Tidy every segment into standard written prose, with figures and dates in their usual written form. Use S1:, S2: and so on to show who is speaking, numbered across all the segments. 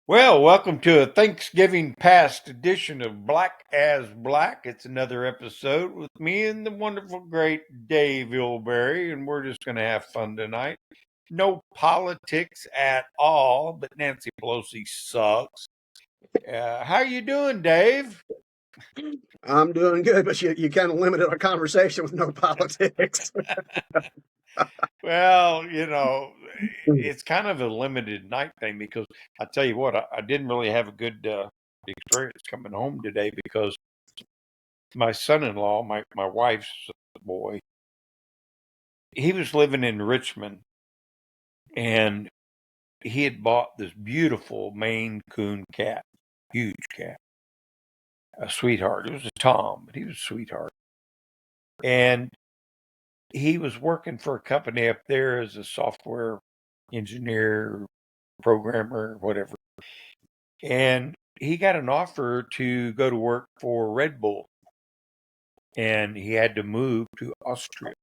S1: Well, welcome to a Thanksgiving past edition of Black as Black. It's another episode with me and the wonderful, great Dave Ilbery, and we're just going to have fun tonight. No politics at all, but Nancy Pelosi sucks. How you doing, Dave?
S2: I'm doing good, but you kind of limited our conversation with no politics.
S1: Well, it's kind of a limited night thing because I tell you what, I didn't really have a good experience coming home today because my son-in-law, my wife's boy, he was living in Richmond and he had bought this beautiful Maine Coon cat, huge cat, a sweetheart. It was a Tom, but he was a sweetheart. And he was working for a company up there as a software engineer, programmer, whatever. And he got an offer to go to work for Red Bull. And he had to move to Austria.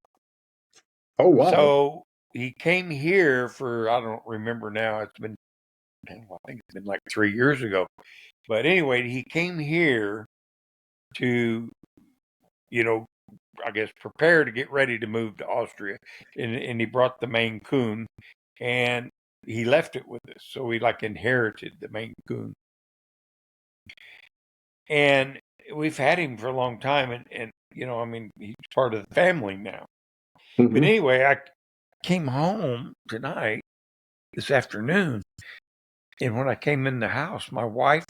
S2: Oh, wow.
S1: So he came here for, I don't remember now, I think it's been like 3 years ago. But anyway, he came here to, I guess prepare to get ready to move to Austria. And he brought the Maine Coon and he left it with us. So we like inherited the Maine Coon. And we've had him for a long time. And he's part of the family now.
S2: Mm-hmm.
S1: But anyway, I came home tonight, this afternoon. And when I came in the house, my wife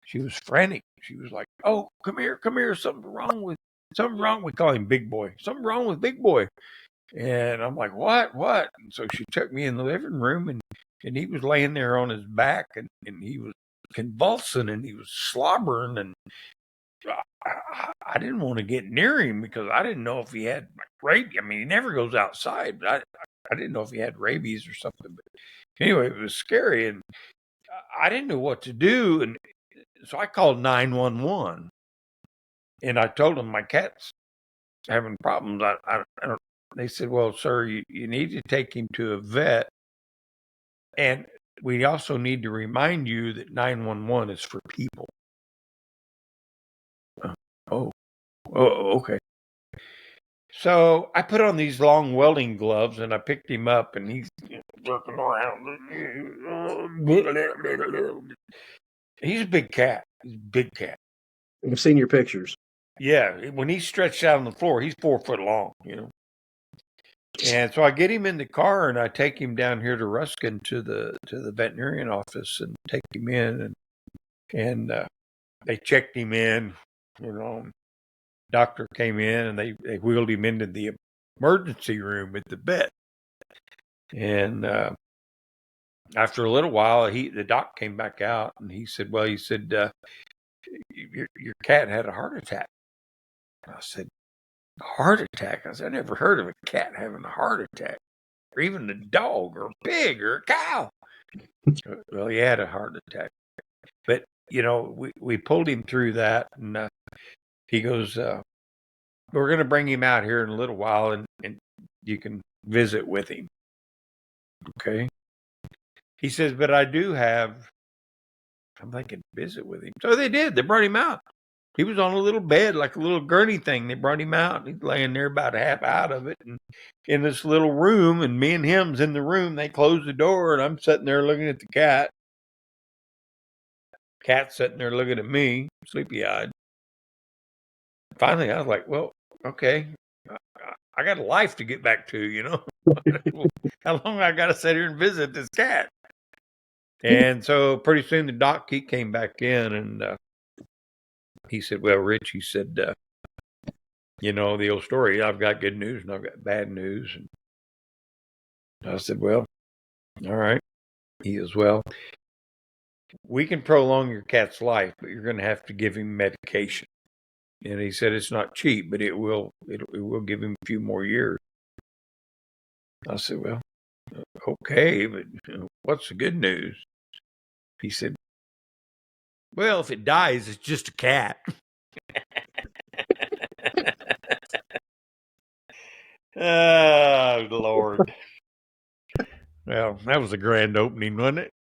S1: she was frantic. She was like, "Oh, come here. Something wrong. We call him Big Boy. Something wrong with Big Boy." And I'm like, "What? And so she took me in the living room and he was laying there on his back and he was convulsing and he was slobbering and I didn't want to get near him because I didn't know if he had rabies. I mean, he never goes outside, but I didn't know if he had rabies or something. But anyway, it was scary and I didn't know what to do. And so I called 911 and I told them my cat's having problems. I don't, they said, "Well, sir, you need to take him to a vet. And we also need to remind you that 911 is for people." Oh, okay. So I put on these long welding gloves and I picked him up and he's jerking around. He's a big cat. He's a big cat.
S2: I've seen your pictures.
S1: Yeah, when he's stretched out on the floor, he's 4 foot long, And so I get him in the car and I take him down here to Ruskin to the veterinarian office and take him in and they checked him in, Doctor came in and they wheeled him into the emergency room at the vet. And after a little while, the doc came back out and he said, your cat had a heart attack. I said, "Heart attack?" I said, "I never heard of a cat having a heart attack, or even a dog or a pig or a cow." Well, he had a heart attack. But, we pulled him through that and he goes, "We're going to bring him out here in a little while and you can visit with him." Okay. He says, "But I'm thinking, visit with him." So they did. They brought him out. He was on a little bed, like a little gurney thing. They brought him out. He's laying there about half out of it and in this little room. And me and him's in the room. They closed the door and I'm sitting there looking at the cat. Cat's sitting there looking at me, sleepy-eyed. Finally, I was like, "Well, okay. I got a life to get back to, How long I got to sit here and visit this cat?" And so pretty soon the doc, he came back in and he said, "Well, Rich," he said, the old story, I've got good news and I've got bad news. And I said, "Well, all right." He as well. "We can prolong your cat's life, but you're going to have to give him medication." And he said, "It's not cheap, but it will give him a few more years." I said, "Well, okay, but what's the good news?" He said, "Well, if it dies, it's just a cat." Oh, Lord. Well, that was a grand opening, wasn't it?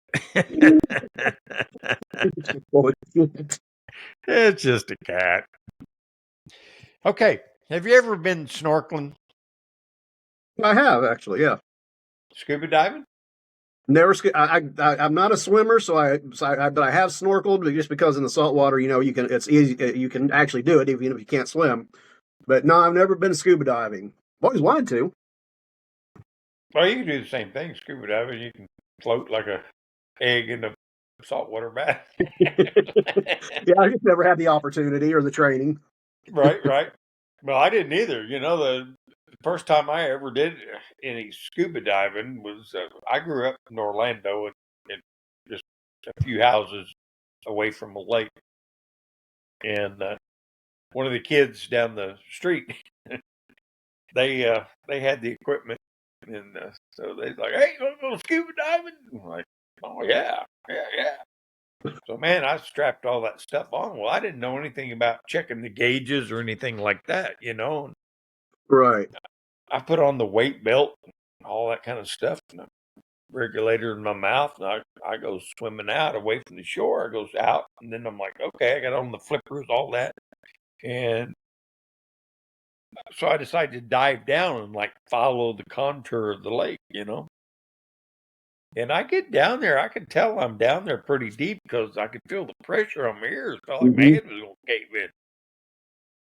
S1: It's just a cat. Okay. Have you ever been snorkeling,
S2: I have actually, yeah.
S1: scuba diving?
S2: Never. I'm not a swimmer, but I have snorkeled. But just because in the saltwater, you can. It's easy. You can actually do it even if you can't swim. But no, I've never been scuba diving. Always wanted to.
S1: Well, you can do the same thing, scuba diving. You can float like a egg in a saltwater bath.
S2: Yeah, I just never had the opportunity or the training.
S1: Right, right. Well, I didn't either. The first time I ever did any scuba diving was I grew up in Orlando and just a few houses away from a lake, and one of the kids down the street they had the equipment, and so they're like, "Hey, you want to go scuba diving?" I'm like, "Oh yeah, yeah, yeah." So man, I strapped all that stuff on. Well, I didn't know anything about checking the gauges or anything like that.
S2: Right.
S1: I put on the weight belt, and all that kind of stuff, and a regulator in my mouth, and I go swimming out away from the shore. I goes out, and then I'm like, okay, I got on the flippers, all that, and so I decided to dive down and like follow the contour of the lake. And I get down there, I could tell I'm down there pretty deep because I could feel the pressure on my ears. Felt like my
S2: Hmm.
S1: head was going to cave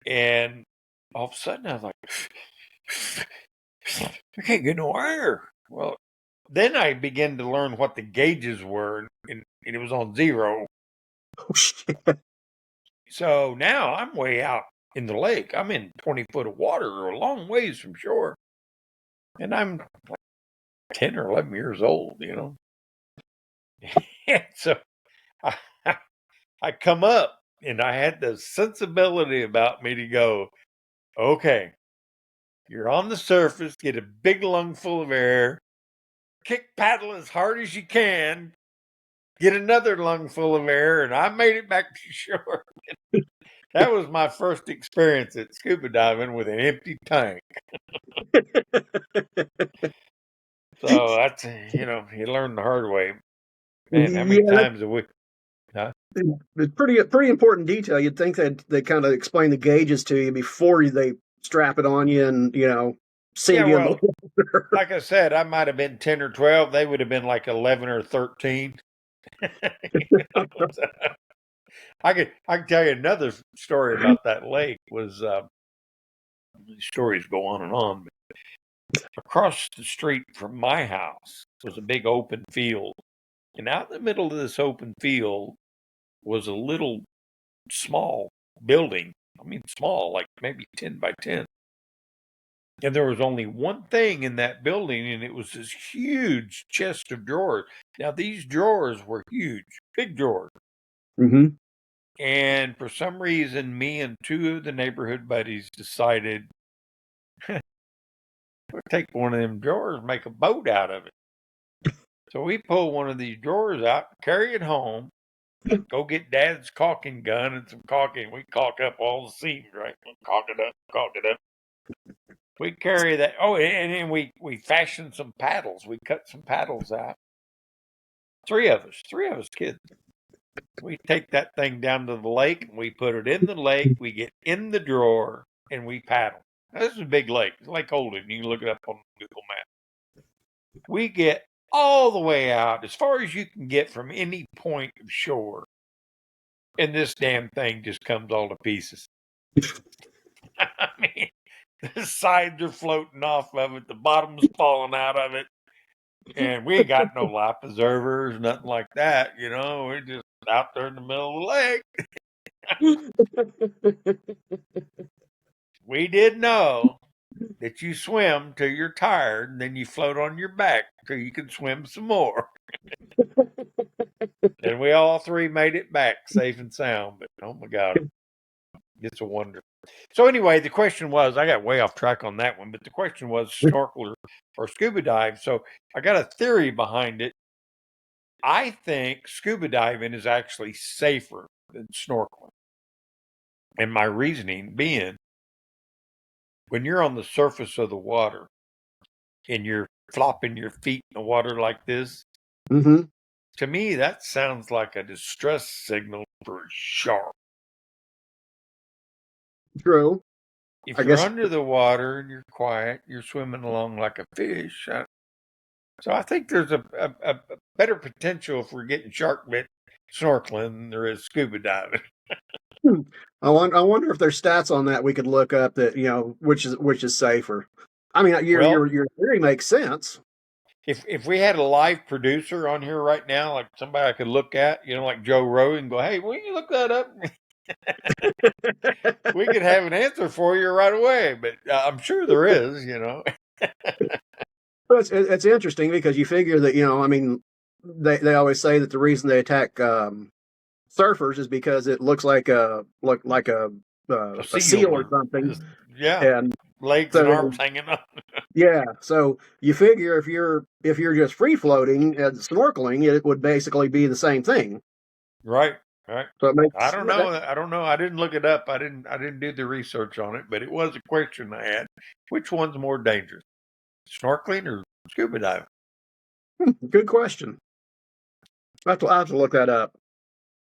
S1: in. And all of a sudden, I was like, I can't get no air. Well, then I began to learn what the gauges were, and it was on zero.
S2: Oh shit.
S1: So now I'm way out in the lake. I'm in 20 foot of water, or a long ways from shore. And I'm like 10 or 11 years old. And so I, I come up, and I had the sensibility about me to go, okay, you're on the surface, get a big lungful of air, kick paddle as hard as you can, get another lungful of air, and I made it back to shore. That was my first experience at scuba diving with an empty tank. So that's, you learn the hard way. Man, how many
S2: Yeah,
S1: times a week? Huh?
S2: it's pretty important detail. You'd think that they kind of explain the gauges to you before they strap it on you and
S1: Yeah,
S2: send you in the
S1: well,
S2: water.
S1: like I said, I might have been 10 or 12. They would have been like 11 or 13. So I can tell you another story about that lake. Was these stories go on and on. But across the street from my house was a big open field, and out in the middle of this open field was a little small building. I mean, small, like maybe 10 by 10. And there was only one thing in that building, and it was this huge chest of drawers. Now, these drawers were huge, big drawers.
S2: Hmm.
S1: And for some reason, me and two of the neighborhood buddies decided we'll take one of them drawers and make a boat out of it. So we pull one of these drawers out, carry it home, go get Dad's caulking gun and some caulking. We caulk up all the seams, right? Caulk it up, caulk it up. We carry that. Oh, and then we fashion some paddles. We cut some paddles out. Three of us kids. We take that thing down to the lake and we put it in the lake. We get in the drawer and we paddle. Now, this is a big lake. It's Lake Holden. You can look it up on Google Maps. We get all the way out as far as you can get from any point of shore, and this damn thing just comes all to pieces. I mean, the sides are floating off of it, the bottom's falling out of it, and we ain't got no life preservers, nothing like that. We're just out there in the middle of the lake. We did know that you swim till you're tired, and then you float on your back till you can swim some more. And we all three made it back safe and sound. But oh my God, it's a wonder. So anyway, the question was, I got way off track on that one, but the question was snorkel or scuba dive. So I got a theory behind it. I think scuba diving is actually safer than snorkeling. And my reasoning being when you're on the surface of the water and you're flopping your feet in the water like this,
S2: Mm-hmm.
S1: to me, that sounds like a distress signal for a shark.
S2: True.
S1: If
S2: I
S1: you're
S2: guess.
S1: under the water and you're quiet, you're swimming along like a fish. So I think there's a better potential for getting shark bit snorkeling than there is scuba diving.
S2: Hmm. I wonder if there's stats on that we could look up that which is safer. I mean,
S1: Well,
S2: your theory makes sense.
S1: if we had a live producer on here right now, like somebody I could look at, like Joe Rogan, go, hey, will you look that up? We could have an answer for you right away. But I'm sure there is.
S2: But it's interesting because you figure that I mean, they always say that the reason they attack surfers is because it looks like
S1: A
S2: a seal
S1: seal
S2: or
S1: or
S2: something,
S1: yeah,
S2: and
S1: legs and
S2: so
S1: arms hanging up.
S2: yeah, so you figure if you're just free floating and snorkeling, it would basically be the same thing.
S1: Right, right.
S2: So it
S1: I
S2: makes
S1: don't know. I don't know. I didn't look it up. I didn't do the research on it, but it was a question I had. Which one's more dangerous, snorkeling or scuba diving?
S2: good question. I have to look that up.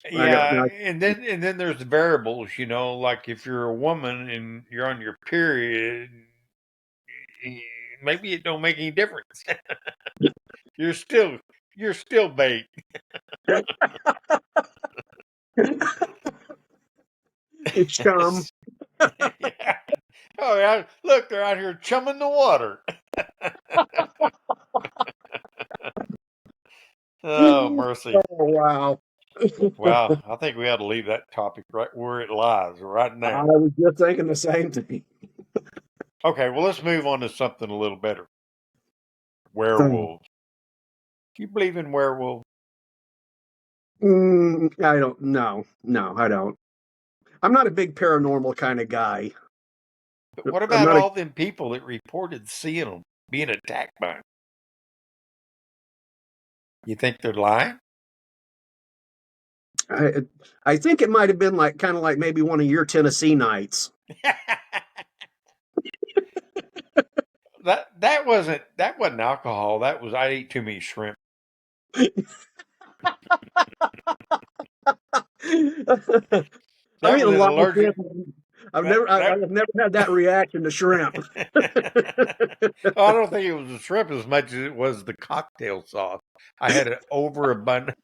S2: I got
S1: Yeah, and then there's the variables. Like if you're a woman and you're on your period, maybe it don't make any difference. you're still you're still bait.
S2: it's chum.
S1: Yeah. Oh yeah, look, they're out here chumming the water. Oh mercy.
S2: Oh wow.
S1: Well, I think we ought to leave that topic right where it lies, right
S2: I
S1: now.
S2: was just thinking the same thing.
S1: Okay, well, let's move on to something a little better. Werewolves. Do you believe in werewolves?
S2: I don't. No, I don't. I'm not a big paranormal kind of guy.
S1: But what
S2: I'm
S1: about
S2: not a.
S1: all them people that reported seeing them being attacked by them? You think they're lying?
S2: I, I think it might have been like kind of like maybe one of your Tennessee nights.
S1: that wasn't alcohol. That was I ate too many shrimp.
S2: I'm
S1: That
S2: eating
S1: was
S2: a
S1: an
S2: lot of
S1: allergic.
S2: shrimp. I've
S1: That
S2: never,
S1: that.
S2: I've never had that reaction to shrimp.
S1: I don't think it was the shrimp as much as it was the cocktail sauce. I had an overabundant.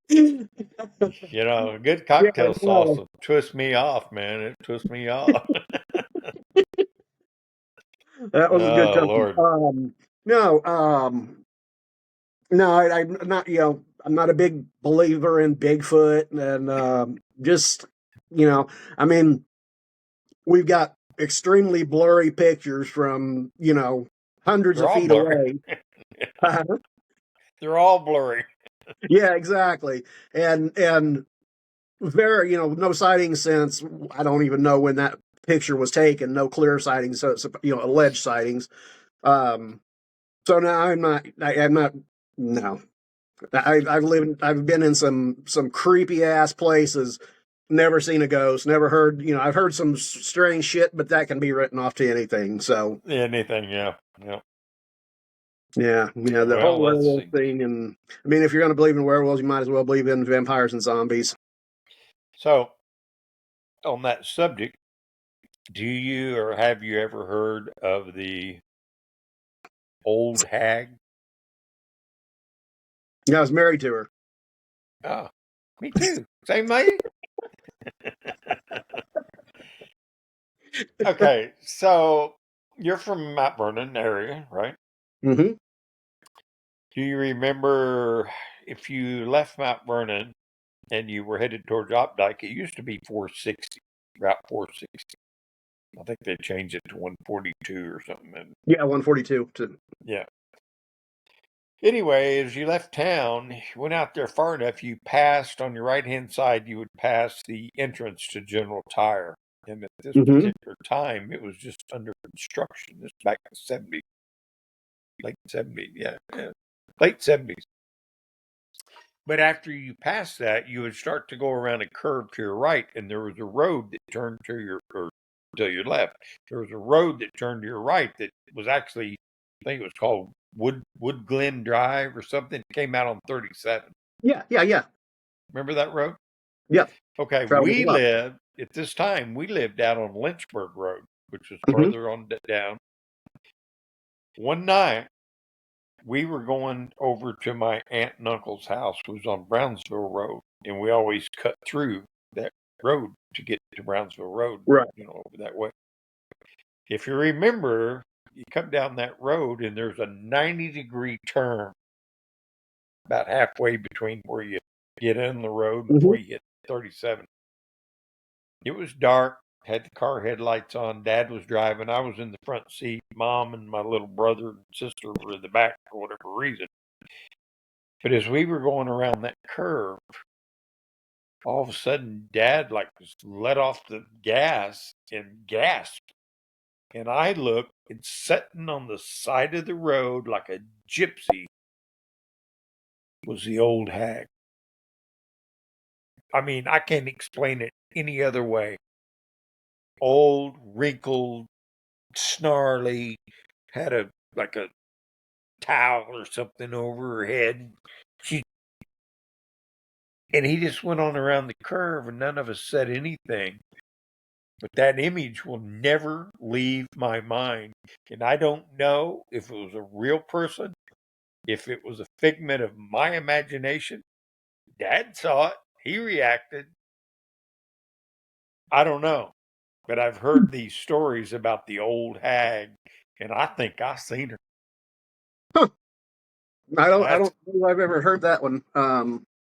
S1: A good
S2: Yeah,
S1: cocktail sauce
S2: no,
S1: will twist me off, man. It twists me off.
S2: that was a good
S1: Oh
S2: time.
S1: Lord.
S2: No, no, I'm not. I'm not a big believer in Bigfoot, and just you know, I mean, we've got extremely blurry pictures from hundreds
S1: They're
S2: of
S1: all
S2: feet
S1: blurry.
S2: away.
S1: They're all blurry.
S2: Yeah, exactly, and very no sightings since I don't even know when that picture was taken. No clear sightings, so it's alleged sightings. Um, so now I'm not. No, I've been in some creepy ass places. Never seen a ghost. Never heard. I've heard some strange shit, but that can be written off to anything. So
S1: Anything, yeah. Yeah.
S2: yeah, the
S1: Well,
S2: whole
S1: let's
S2: werewolf
S1: see.
S2: thing. And I mean, if you're going to believe in werewolves, you might as well believe in vampires and zombies.
S1: So, on that subject, do you or have you ever heard of the old hag?
S2: Yeah, I was married to her.
S1: Oh, me too. Same lady? Okay, so you're from Mount Vernon area, right?
S2: Hmm.
S1: Do you remember if you left Mount Vernon and you were headed towards Opdyke, it used to be 460, Route 460. I think they changed it to 142 or something. And
S2: Yeah, 142.
S1: yeah. Anyway, as you left town, you went out there far enough, you passed on your right hand side, you would pass the entrance to General Tire. And at this
S2: Hmm.
S1: particular time, it was just under construction. This back in the 70s, late 70s, yeah, late 70s. But after you pass that, you would start to go around a curve to your right, and there was a road that turned to your left. There was a road that turned to your right that was actually, I think it was called Wood Glen Drive or something. It came out on 37.
S2: Yeah.
S1: Remember that road?
S2: Yeah.
S1: Okay,
S2: Traveled a lot.
S1: at this time, we lived out on Lynchburg Road, which was
S2: Hmm.
S1: further on down. One night, we were going over to my aunt and uncle's house, who was on Brownsville Road, and we always cut through that road to get to Brownsville Road,
S2: Right.
S1: over that way. If you remember, you come down that road and there's a 90-degree turn about halfway between where you get in the road before
S2: Hmm.
S1: you hit 37. It was dark, had the car headlights on. Dad was driving. I was in the front seat. Mom and my little brother and sister were in the back for whatever reason. But as we were going around that curve, all of a sudden, Dad just let off the gas and gasped. And I looked, and sitting on the side of the road like a gypsy was the old hag. I mean, I can't explain it any other way. Old, wrinkled, snarly, had a towel or something over her head. And he just went on around the curve, and none of us said anything. But that image will never leave my mind. And I don't know if it was a real person, if it was a figment of my imagination. Dad saw it. He reacted. I don't know. But I've heard these stories about the old hag, and I think I seen her.
S2: Huh. I
S1: That's
S2: don't know if I've ever heard that one.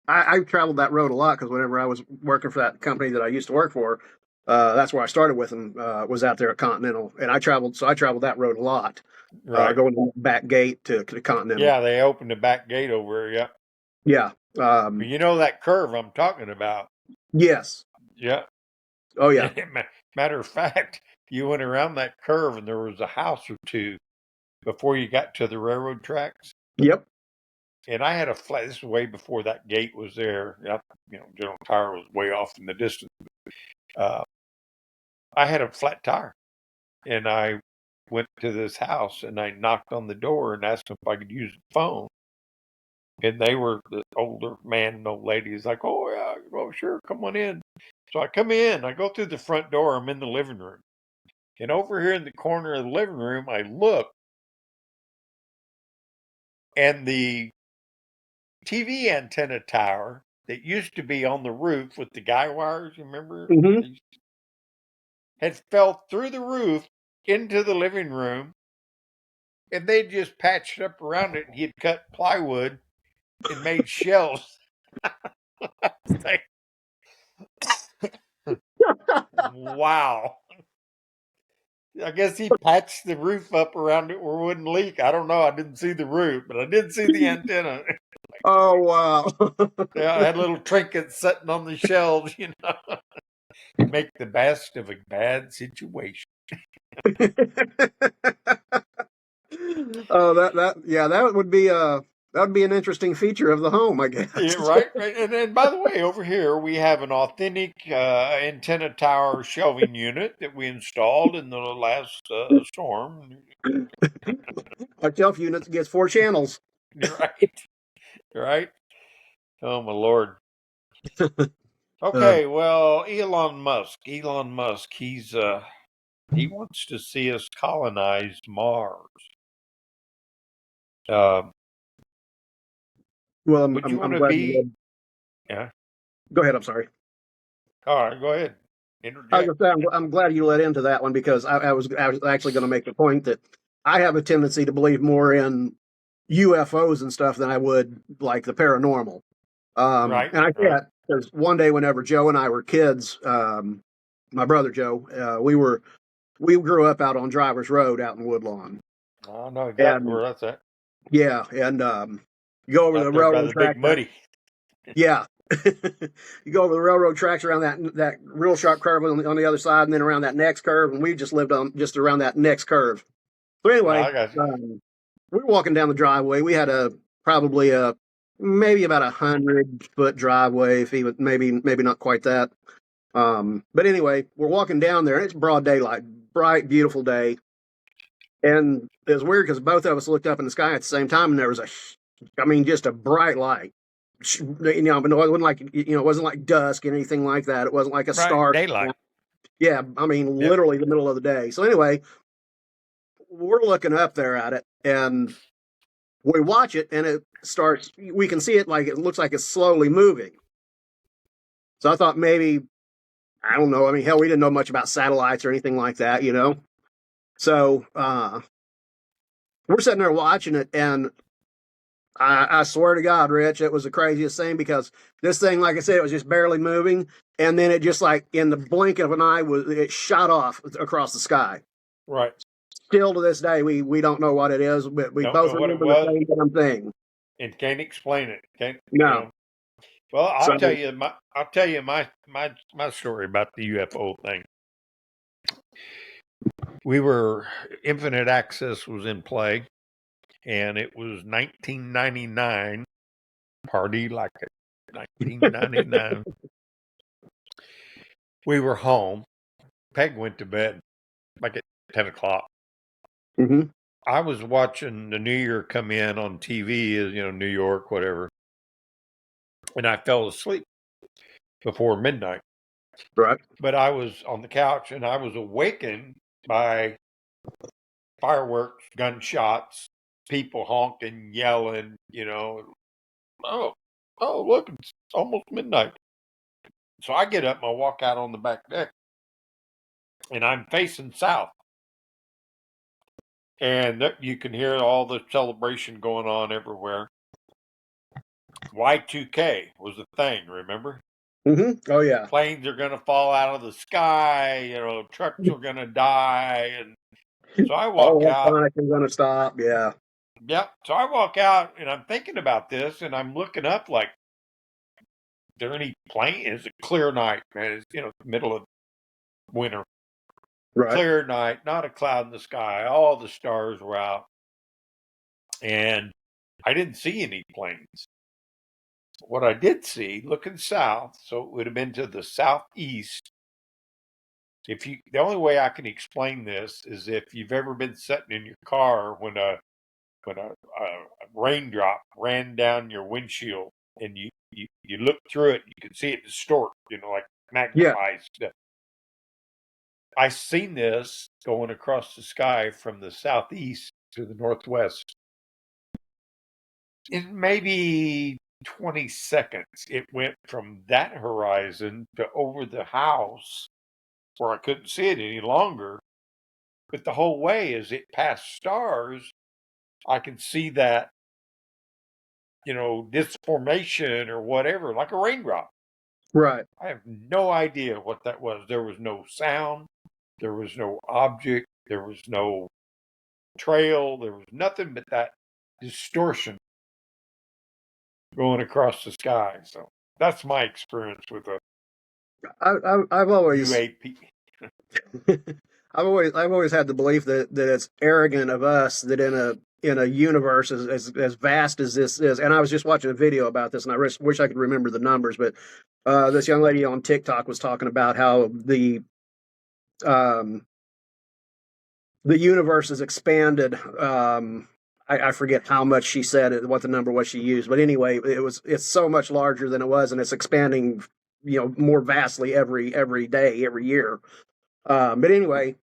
S2: I traveled that road a lot because whenever I was working for that company that I used to work for, that's where I started with them. Was out there at Continental, and I traveled that road a lot,
S1: right.
S2: going to the back gate to Continental.
S1: Yeah, they opened the back gate over here.
S2: Yeah.
S1: But you know that curve I'm talking about.
S2: Yes.
S1: Yeah.
S2: Oh yeah.
S1: Matter of fact, you went around that curve and there was a house or two before you got to the railroad tracks.
S2: Yep.
S1: And I had a flat. This was way before that gate was there. General Tire was way off in the distance. Uh, I had a flat tire, and I went to this house and I knocked on the door and asked them if I could use the phone. And they were the older man and old lady is like, "Oh yeah, well sure, come on in." So I come in. I go through the front door. I'm in the living room, and over here in the corner of the living room, I look, and the TV antenna tower that used to be on the roof with the guy wires, you remember?
S2: Hmm.
S1: Had fell through the roof into the living room, and they just patched up around it, and he had cut plywood and made shelves. Wow. I guess he patched the roof up around it where it wouldn't leak. I don't know. I didn't see the roof, but I did see the antenna.
S2: Oh wow.
S1: Yeah, I had little trinkets sitting on the shelves, Make the best of a bad situation.
S2: Oh, that would be an interesting feature of the home, I
S1: Yeah,
S2: guess.
S1: right. And by the way, over here we have an authentic antenna tower shelving unit that we installed in the last storm.
S2: Our shelf unit gets 4 channels.
S1: You're right. Right. Oh my lord.
S2: Uh,
S1: Okay. Well, Elon Musk. Elon Musk. He wants to see us colonize Mars. Uh,
S2: well,
S1: would you want
S2: I'm
S1: to
S2: glad you
S1: be?
S2: led.
S1: Yeah.
S2: Go ahead. I'm sorry.
S1: All right. Go ahead.
S2: I was
S1: Interject.
S2: gonna say, I'm glad you led into that one because I was actually going to make the point that I have a tendency to believe more in UFOs and stuff than I would like the paranormal.
S1: Right.
S2: And I say
S1: Right.
S2: that because one day, whenever Joe and I were kids, my brother Joe, we grew up out on Drivers Road out in Woodlawn,
S1: I know exactly
S2: and
S1: where that's at.
S2: yeah, and you go over
S1: Out
S2: the
S1: there by
S2: railroad
S1: the Big
S2: track.
S1: Muddy.
S2: Yeah. You go over the railroad tracks around that real sharp curve on the other side, and then around that next curve, and we just lived on just around that next curve. So
S1: No,
S2: anyway,
S1: I got you.
S2: we were walking down the driveway. We had probably a maybe about 100-foot driveway, if even maybe not quite that. But anyway, we're walking down there, and it's broad daylight, bright, beautiful day. And it was weird because both of us looked up in the sky at the same time, and there was just a bright light. But it wasn't like it wasn't like dusk and anything like that. It wasn't like a
S1: Right,
S2: star.
S1: daylight.
S2: Yeah, I mean,
S1: Yep.
S2: literally the middle of the day. So anyway, we're looking up there at it, and we watch it, and it starts. We can see it like it looks like it's slowly moving. So I thought maybe, I don't know. I mean, hell, we didn't know much about satellites or anything like that, So we're sitting there watching it, and I swear to God, Rich, it was the craziest thing because this thing, like I said, it was just barely moving, and then it just like in the blink of an eye it shot off across the sky.
S1: Right.
S2: Still to this day, we don't know what it is, but we
S1: Don't
S2: both
S1: know what it
S2: remember the
S1: was
S2: same damn thing.
S1: and can't explain it. Can't
S2: No,
S1: Well,
S2: so
S1: I'll tell you my story about the UFO thing. Infinite access was in play, and it was 1999. Party like it. 1999. We were home. Peg went to bed like at 10 o'clock.
S2: mhm.
S1: I was watching the New Year come in on TV, New York, whatever, and I fell asleep before midnight.
S2: Right.
S1: But I was on the couch and I was awakened by fireworks, gunshots, people honking, yelling, oh, look, it's almost midnight. So I get up and I walk out on the back deck and I'm facing south. And you can hear all the celebration going on everywhere. Y2K was the thing, remember?
S2: Oh yeah.
S1: Planes are going to fall out of the sky, trucks are going to die. And so I walk
S2: All
S1: out.
S2: electronic is gonna stop. Yeah.
S1: Yep. So I walk out and I'm thinking about this and I'm looking up like, there any plane? It's a clear night, man. It's, middle of winter.
S2: Right.
S1: Clear night, not a cloud in the sky. All the stars were out. And I didn't see any planes. What I did see, looking south, so it would have been to the southeast. The only way I can explain this is if you've ever been sitting in your car when a raindrop ran down your windshield and you look through it, you can see it distort, like
S2: Yeah.
S1: magnifies stuff. I seen this going across the sky from the southeast to the northwest. In maybe 20 seconds, it went from that horizon to over the house where I couldn't see it any longer. But the whole way, as it passed stars, I could see that, this formation or whatever, like a raindrop.
S2: Right.
S1: I have no idea what that was. There was no sound. There was no object. There was no trail. There was nothing but that distortion going across the sky. So that's my experience with a
S2: I've always
S1: UAP.
S2: I've always had the belief that it's arrogant of us that in a universe as vast as this is. And I was just watching a video about this, and I wish I could remember the numbers, but this young lady on TikTok was talking about how um, the universe has expanded. I forget how much she said, what the number was she used, but anyway, it's so much larger than it was, and it's expanding, more vastly every day, every year. But anyway,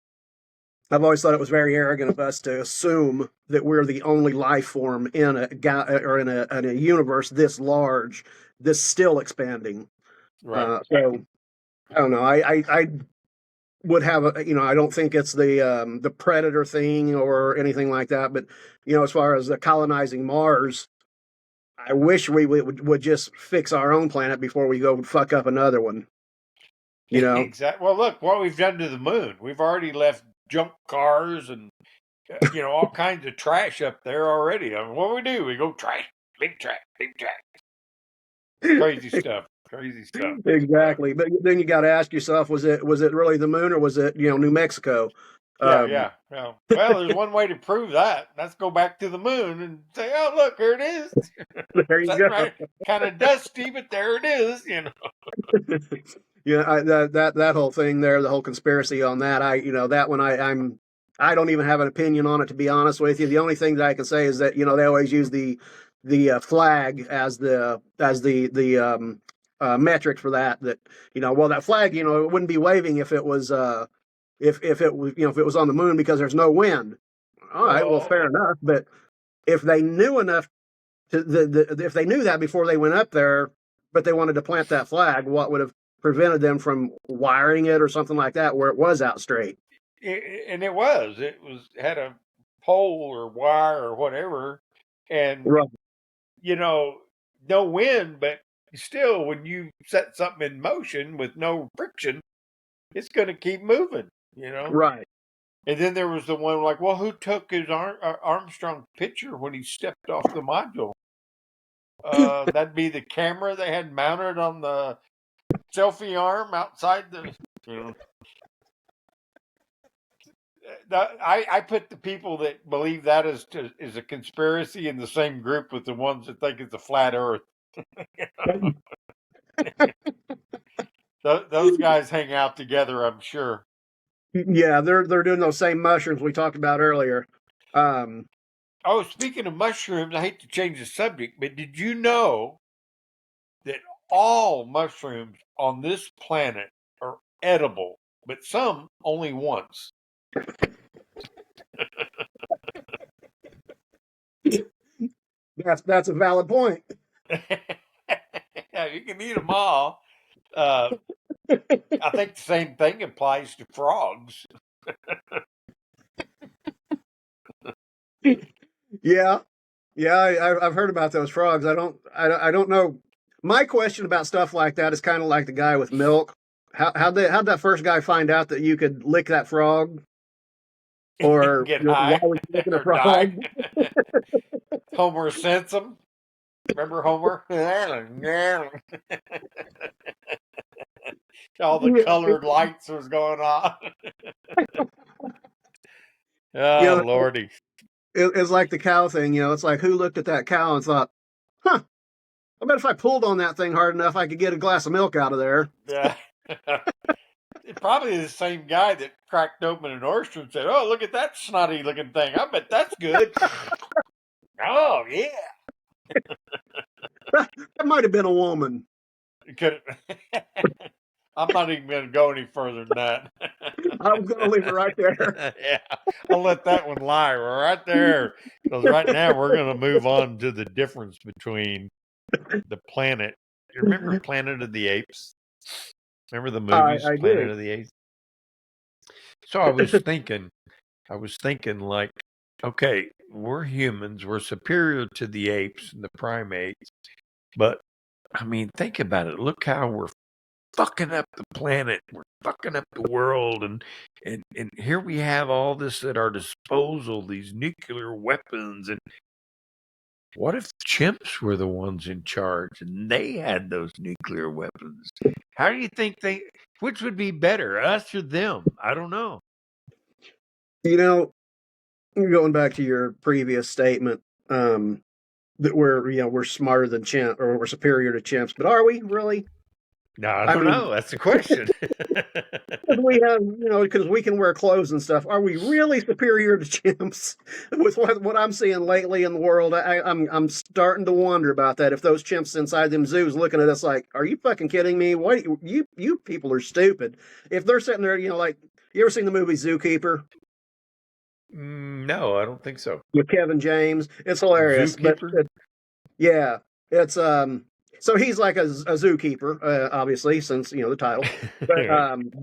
S2: I've always thought it was very arrogant of us to assume that we're the only life form in a universe this large, this still expanding.
S1: Right.
S2: So I don't know. I would have I don't think it's the predator thing or anything like that. But as far as the colonizing Mars, I wish we would just fix our own planet before we go fuck up another one.
S1: Exactly. Well, look what we've done to the moon. We've already left junk cars and all kinds of trash up there already. I mean, what do? We go trash, big trash, big trash. Crazy stuff. Crazy stuff.
S2: Exactly. But then you got to ask yourself, was it really the moon or was it New Mexico?
S1: Yeah. Well, there's one way to prove that. Let's go back to the moon and say, "Oh, look, here it is."
S2: There you
S1: Sitting
S2: go.
S1: right, kind of dusty, but there it is.
S2: Yeah, that whole thing there, the whole conspiracy on that, that one, I don't even have an opinion on it, to be honest with you. The only thing that I can say is that they always use the flag as the metric for that. That well, that flag, it wouldn't be waving if it was if it was if it was on the moon because there's no wind. All right, well, fair enough. But if they knew enough if they knew that before they went up there, but they wanted to plant that flag, what would have prevented them from wiring it or something like that where it was out straight?
S1: And it had a pole or wire or whatever, and
S2: Right.
S1: no wind, but still, when you set something in motion with no friction, it's going to keep moving.
S2: Right.
S1: And then there was the one like, well, who took his Armstrong picture when he stepped off the module? That'd be the camera they had mounted on the selfie arm outside the. I put the people that believe that is a conspiracy in the same group with the ones that think it's a flat Earth. Those guys hang out together, I'm sure.
S2: Yeah, they're doing those same mushrooms we talked about earlier.
S1: Speaking of mushrooms, I hate to change the subject, but did you know that all mushrooms on this planet are edible, but some only once?
S2: That's a valid point.
S1: Yeah, you can eat them all. I think the same thing applies to frogs.
S2: Yeah, I've heard about those frogs. I don't know. My question about stuff like that is kind of like the guy with milk. How'd that first guy find out that you could lick that frog? Or
S1: get
S2: why
S1: high
S2: was he licking a
S1: or
S2: frog?
S1: die. Homer Simpson. Remember Homer? All the colored lights was going on. Oh, Lordy.
S2: It's like the cow thing. It's like, who looked at that cow and thought, huh, I bet if I pulled on that thing hard enough, I could get a glass of milk out of there.
S1: Yeah. Probably the same guy that cracked open an oyster and said, "Oh, look at that snotty looking thing. I bet that's good." Oh, yeah.
S2: That might have been a woman.
S1: I'm not even going to go any further than that.
S2: I'm going to leave it right there.
S1: Yeah, I'll let that one lie right there. Because right now we're going to move on to the difference between the planet. You remember Planet of the Apes? Remember the movies,
S2: I
S1: Planet
S2: do.
S1: of the Apes? So I was thinking like, okay, we're humans, we're superior to the apes and the primates, but I mean, think about it. Look how we're fucking up the planet, we're fucking up the world, and here we have all this at our disposal, these nuclear weapons, and what if chimps were the ones in charge and they had those nuclear weapons? How do you think which would be better, us or them? I don't know.
S2: Going back to your previous statement, that we're smarter than chimps or we're superior to chimps, but are we really?
S1: No, I don't know. That's the question.
S2: We have, because we can wear clothes and stuff. Are we really superior to chimps? With what I'm seeing lately in the world, I'm starting to wonder about that. If those chimps inside them zoos looking at us like, "Are you fucking kidding me? What you people are stupid." If they're sitting there, like, you ever seen the movie Zookeeper?
S1: No, I don't think so.
S2: With Kevin James, it's hilarious.
S1: Zookeeper?
S2: But yeah, it's So he's like a zookeeper, obviously, since the title. But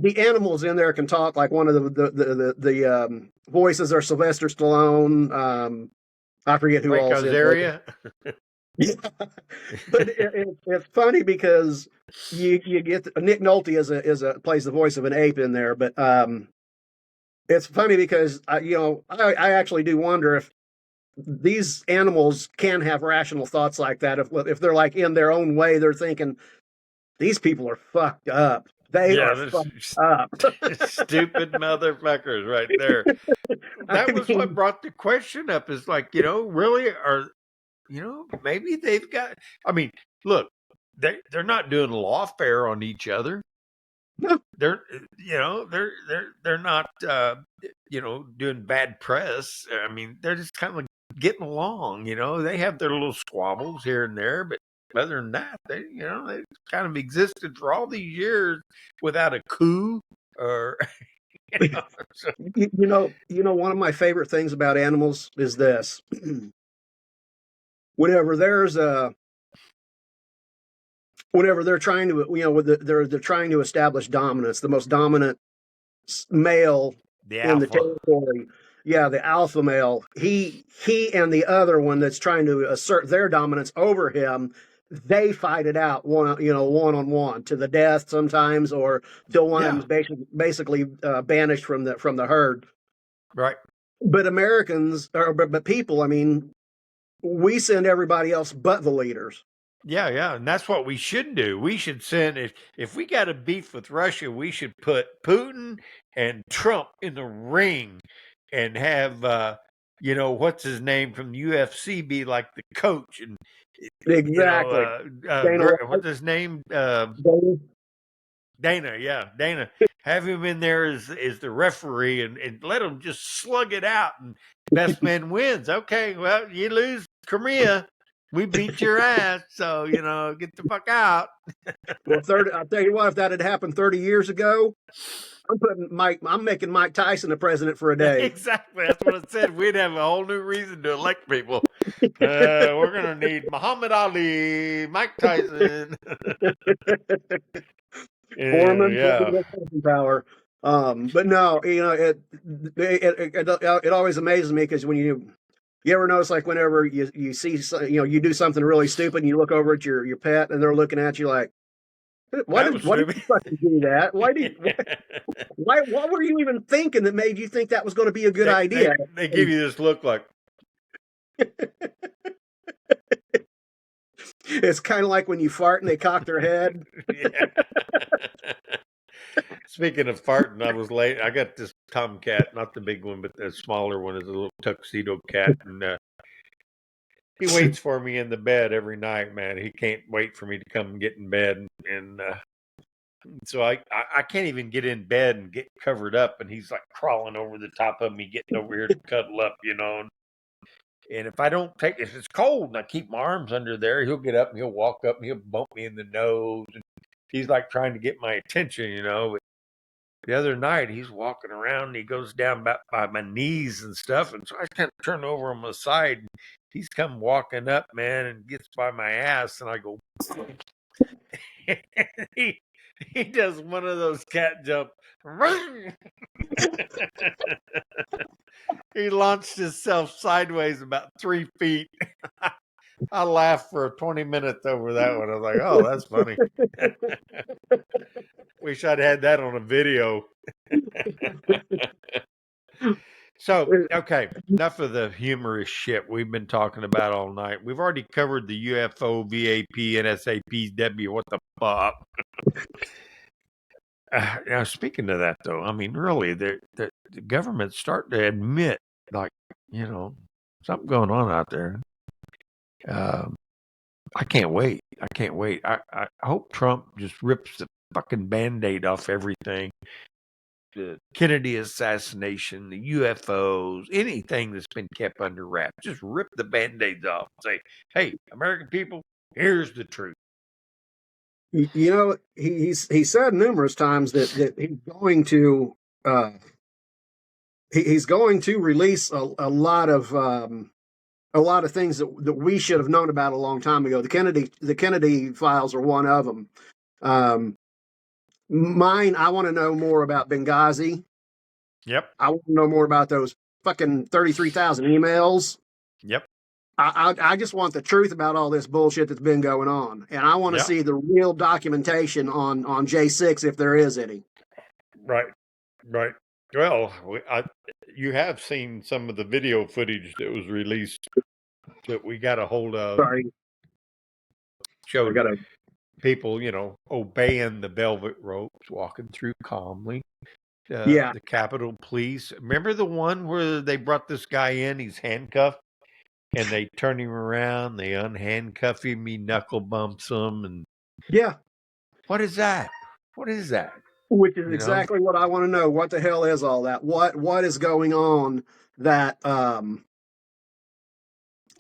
S2: the animals in there can talk. Like one of the voices are Sylvester Stallone. I forget who
S1: Frank
S2: else.
S1: Azaria?
S2: Yeah. But it's funny because you get Nick Nolte plays the voice of an ape in there. But it's funny because I actually do wonder if these animals can have rational thoughts like that. If they're like in their own way, they're thinking these people are fucked up. They
S1: Yeah,
S2: are
S1: this
S2: fucked up.
S1: stupid motherfuckers right there.
S2: I
S1: That was what
S2: mean,
S1: brought the question up is like, really are, maybe they've got, I mean, look, they're not doing lawfare on each other.
S2: no,
S1: They're, they're not, doing bad press. I mean, they're just kind of getting along, they have their little squabbles here and there, but other than that, they kind of existed for all these years without a coup or, so,
S2: one of my favorite things about animals is this. Whenever there's a whenever they're trying to they're trying to establish dominance, the most dominant male
S1: the
S2: in the
S1: alpha.
S2: territory, yeah, the alpha male, he and the other one that's trying to assert their dominance over him, they fight it out one on one to the death sometimes, or till one of
S1: Yeah,
S2: them's basically banished from the herd.
S1: right.
S2: But Americans, but people, I mean, we send everybody else but the leaders.
S1: Yeah, yeah, and that's what we should do. We should send if we got a beef with Russia, we should put Putin and Trump in the ring and have what's his name from the UFC be like the coach and
S2: Exactly. Dana
S1: what's his name
S2: White.
S1: Dana, yeah, Dana. Have him in there as the referee and let him just slug it out and best man wins. Okay, well, you lose Korea. We beat your ass, so get the fuck out.
S2: Well, I'll tell you what, if that had happened 30 years ago, I'm making Mike Tyson the president for a day.
S1: Exactly. That's what it said. We'd have a whole new reason to elect people. We're gonna need Muhammad Ali, Mike Tyson.
S2: Foreman,
S1: Yeah.
S2: power. But no, it always amazes me because when you ever notice, like, whenever you see, you do something really stupid and you look over at your pet and they're looking at you like,
S1: That was
S2: why did
S1: stupid.
S2: you fucking do that? What were you even thinking that made you think that was going to be a good idea?
S1: They give you this look like
S2: It's kind of like when you fart and they cock their head.
S1: yeah. Speaking of farting, I was late. I got this tomcat, not the big one, but the smaller one is a little tuxedo cat, and he waits for me in the bed every night. Man, he can't wait for me to come and get in bed, and so I can't even get in bed and get covered up, and he's like crawling over the top of me, getting over here to cuddle up, And if I don't if it's cold and I keep my arms under there, he'll get up and he'll walk up and he'll bump me in the nose, and he's like trying to get my attention. But the other night he's walking around and he goes down about by my knees and stuff, and so I kind of turn over on my side. And he's come walking up, man, and gets by my ass, and I go. he he does one of those cat jump. He launched himself sideways about 3 feet. I laughed for 20 minutes over that one. I was like, oh, that's funny. Wish I'd had that on a video. So, okay, enough of the humorous shit we've been talking about all night. We've already covered the UFO, VAP, and SAPW. What the fuck? Now, speaking of that, though, I mean, really, the government's starting to admit, like, something going on out there. I can't wait. I can't wait. I hope Trump just rips the fucking Band-Aid off everything. The Kennedy assassination, the UFOs, anything that's been kept under wraps. Just rip the Band-Aids off and say, hey, American people, here's the truth.
S2: He said numerous times that he's going to he's going to release a lot of things that we should have known about a long time ago. The Kennedy files are one of them. I want to know more about Benghazi.
S1: Yep.
S2: I want to know more about those fucking 33,000 emails.
S1: Yep.
S2: I just want the truth about all this bullshit that's been going on, and I want to see the real documentation on J6 if there is any.
S1: Right. Well, you have seen some of the video footage that was released that we got a hold of.
S2: Sorry,
S1: Showed people, obeying the velvet ropes, walking through calmly.
S2: Yeah.
S1: The Capitol Police. Remember the one where they brought this guy in? He's handcuffed, and they turn him around, they unhandcuff him, he knuckle bumps him, and
S2: Yeah.
S1: what is that? What is that?
S2: Which is
S1: You know,
S2: exactly what I want to know. What the hell is all that? What is going on that
S1: I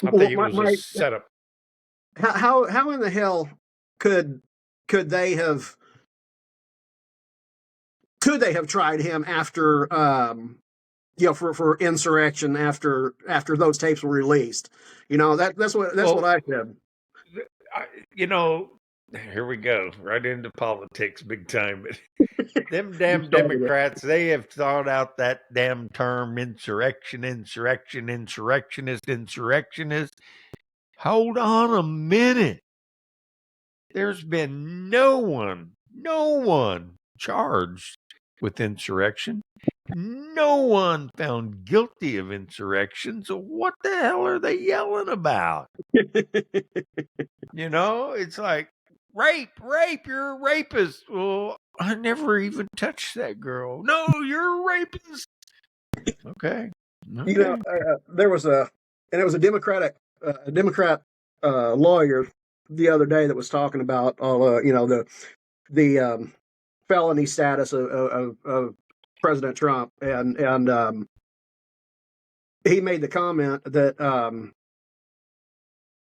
S1: think it was a setup.
S2: how in the hell could they have tried him after for insurrection after those tapes were released? That's what I said.
S1: Here we go, right into politics big time. But them damn Democrats, they have thought out that damn term insurrectionist. Hold on a minute. There's been no one charged with insurrection. No one found guilty of insurrection. So what the hell are they yelling about? It's like, rape, you're a rapist. Well, I never even touched that girl. No, you're a rapist. Okay.
S2: There was it was a Democrat lawyer the other day that was talking about all the felony status of President Trump, and he made the comment that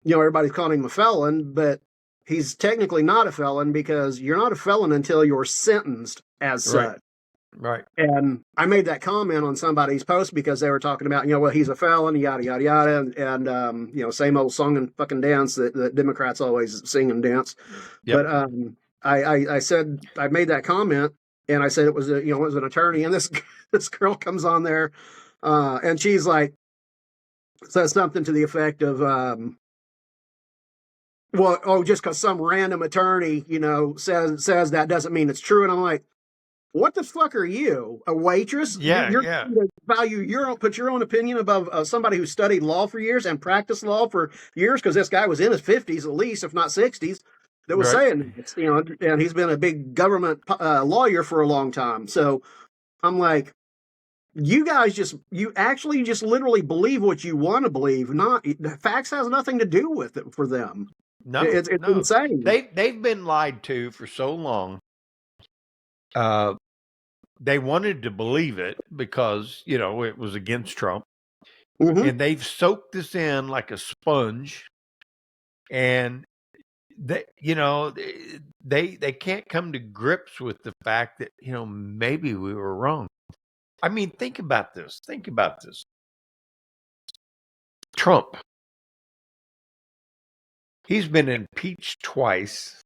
S2: everybody's calling him a felon, but he's technically not a felon because you're not a felon until you're sentenced as such.
S1: Right.
S2: And I made that comment on somebody's post because they were talking about, well, he's a felon, yada, yada, yada. And same old song and fucking dance that Democrats always sing and dance. Yep. But I said, I made that comment and I said it was it was an attorney. And this girl comes on there and she's like, says something to the effect of, just because some random attorney, says that doesn't mean it's true. And I'm like, what the fuck are you, a waitress? You're put your own opinion above somebody who studied law for years and practiced law for years, because this guy was in his 50s at least, if not 60s, that was saying this, and he's been a big government lawyer for a long time. So I'm like, you guys you actually just literally believe what you want to believe. Not facts has nothing to do with it for them.
S1: No,
S2: it's insane.
S1: They've been lied to for so long. They wanted to believe it because, it was against Trump. Mm-hmm. And they've soaked this in like a sponge. And they can't come to grips with the fact that, maybe we were wrong. I mean, think about this. Trump. He's been impeached twice.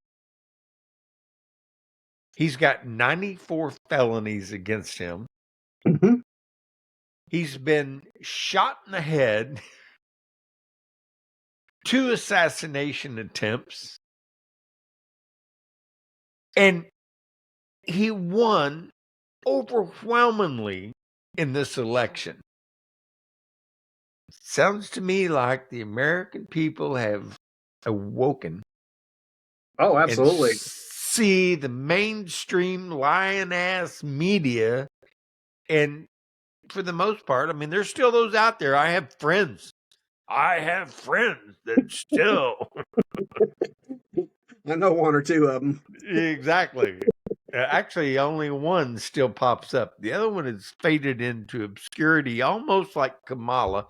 S1: He's got 94 felonies against him. Mm-hmm. He's been shot in the head, 2 assassination attempts, and he won overwhelmingly in this election. Sounds to me like the American people have awoken.
S2: Oh, absolutely.
S1: And see the mainstream lying ass media, and for the most part, I mean, there's still those out there. I have friends that still
S2: I know 1 or 2 of them.
S1: Exactly. Actually, only one still pops up. The other one is faded into obscurity, almost like Kamala.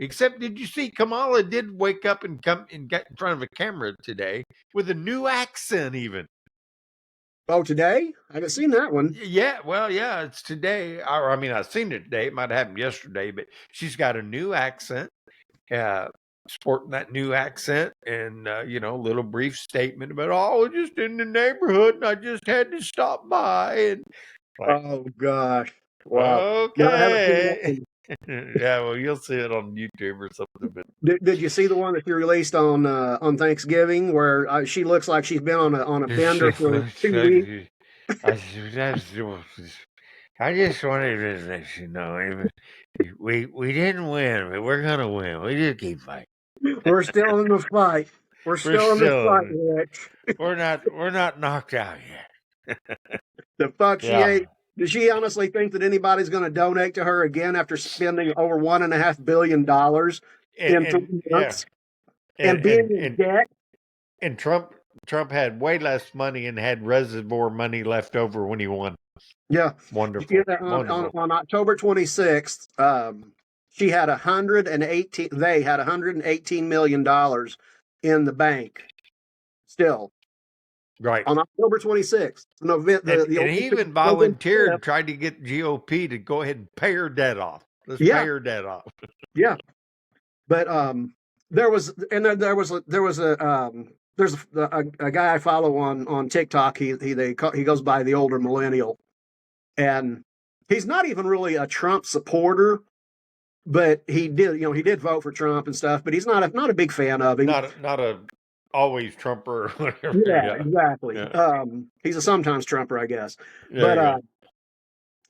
S1: Except, did you see Kamala did wake up and come and get in front of a camera today with a new accent even?
S2: Oh, today? I haven't seen that one.
S1: Yeah, well, yeah, it's today. I mean, I've seen it today. It might have happened yesterday, but she's got a new accent, sporting that new accent, and, a little brief statement about, just in the neighborhood, and I just had to stop by. And
S2: oh, gosh. Wow.
S1: Okay. Yeah, well, you'll see it on YouTube or something. But
S2: did you see the one that you released on Thanksgiving, where she looks like she's been on a bender for 2 weeks?
S1: I just wanted to let you know, we didn't win, but we're gonna win. We just keep fighting.
S2: We're still in the fight. We're
S1: We're
S2: still in the
S1: still
S2: fight,
S1: in
S2: Rich.
S1: we're not knocked out yet.
S2: The fuck she
S1: Yeah.
S2: ate. Does she honestly think that anybody's going to donate to her again after spending over $1.5 billion in
S1: And
S2: 3 months
S1: and
S2: and being
S1: and
S2: in
S1: and,
S2: debt?
S1: and Trump had way less money and had reservoir money left over when he won.
S2: Yeah.
S1: Wonderful.
S2: On
S1: Wonderful.
S2: October 26th, she had 118. They had $118 million in the bank still
S1: Right.
S2: on October 26th.
S1: And
S2: The
S1: he even
S2: November
S1: volunteered
S2: 5th.
S1: and tried to get GOP to go ahead and pay her debt off. Let's
S2: Yeah,
S1: pay her debt off.
S2: yeah. But there was and there was there's a guy I follow on TikTok. He goes by the older millennial, and he's not even really a Trump supporter, but he did vote for Trump and stuff. But he's not a big fan of him.
S1: Not a always Trumper or whatever.
S2: Yeah,
S1: Yeah.
S2: exactly.
S1: Yeah.
S2: He's a sometimes Trumper, I guess.
S1: There you go.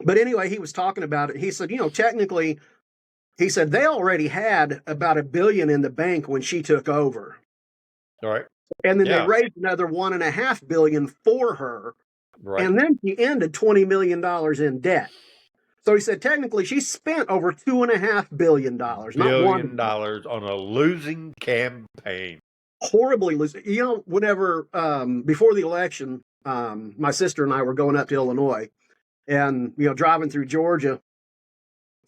S2: But anyway, he was talking about it. He said, technically, he said they already had about $1 billion in the bank when she took over.
S1: All right.
S2: And then they
S1: Yeah.
S2: raised another $1.5 billion for her.
S1: Right.
S2: And then she ended $20 million in debt. So he said technically she spent over $2.5 billion, not
S1: $1 billion
S2: $1
S1: on a losing campaign.
S2: Horribly losing. Whenever before the election, my sister and I were going up to Illinois, and driving through Georgia.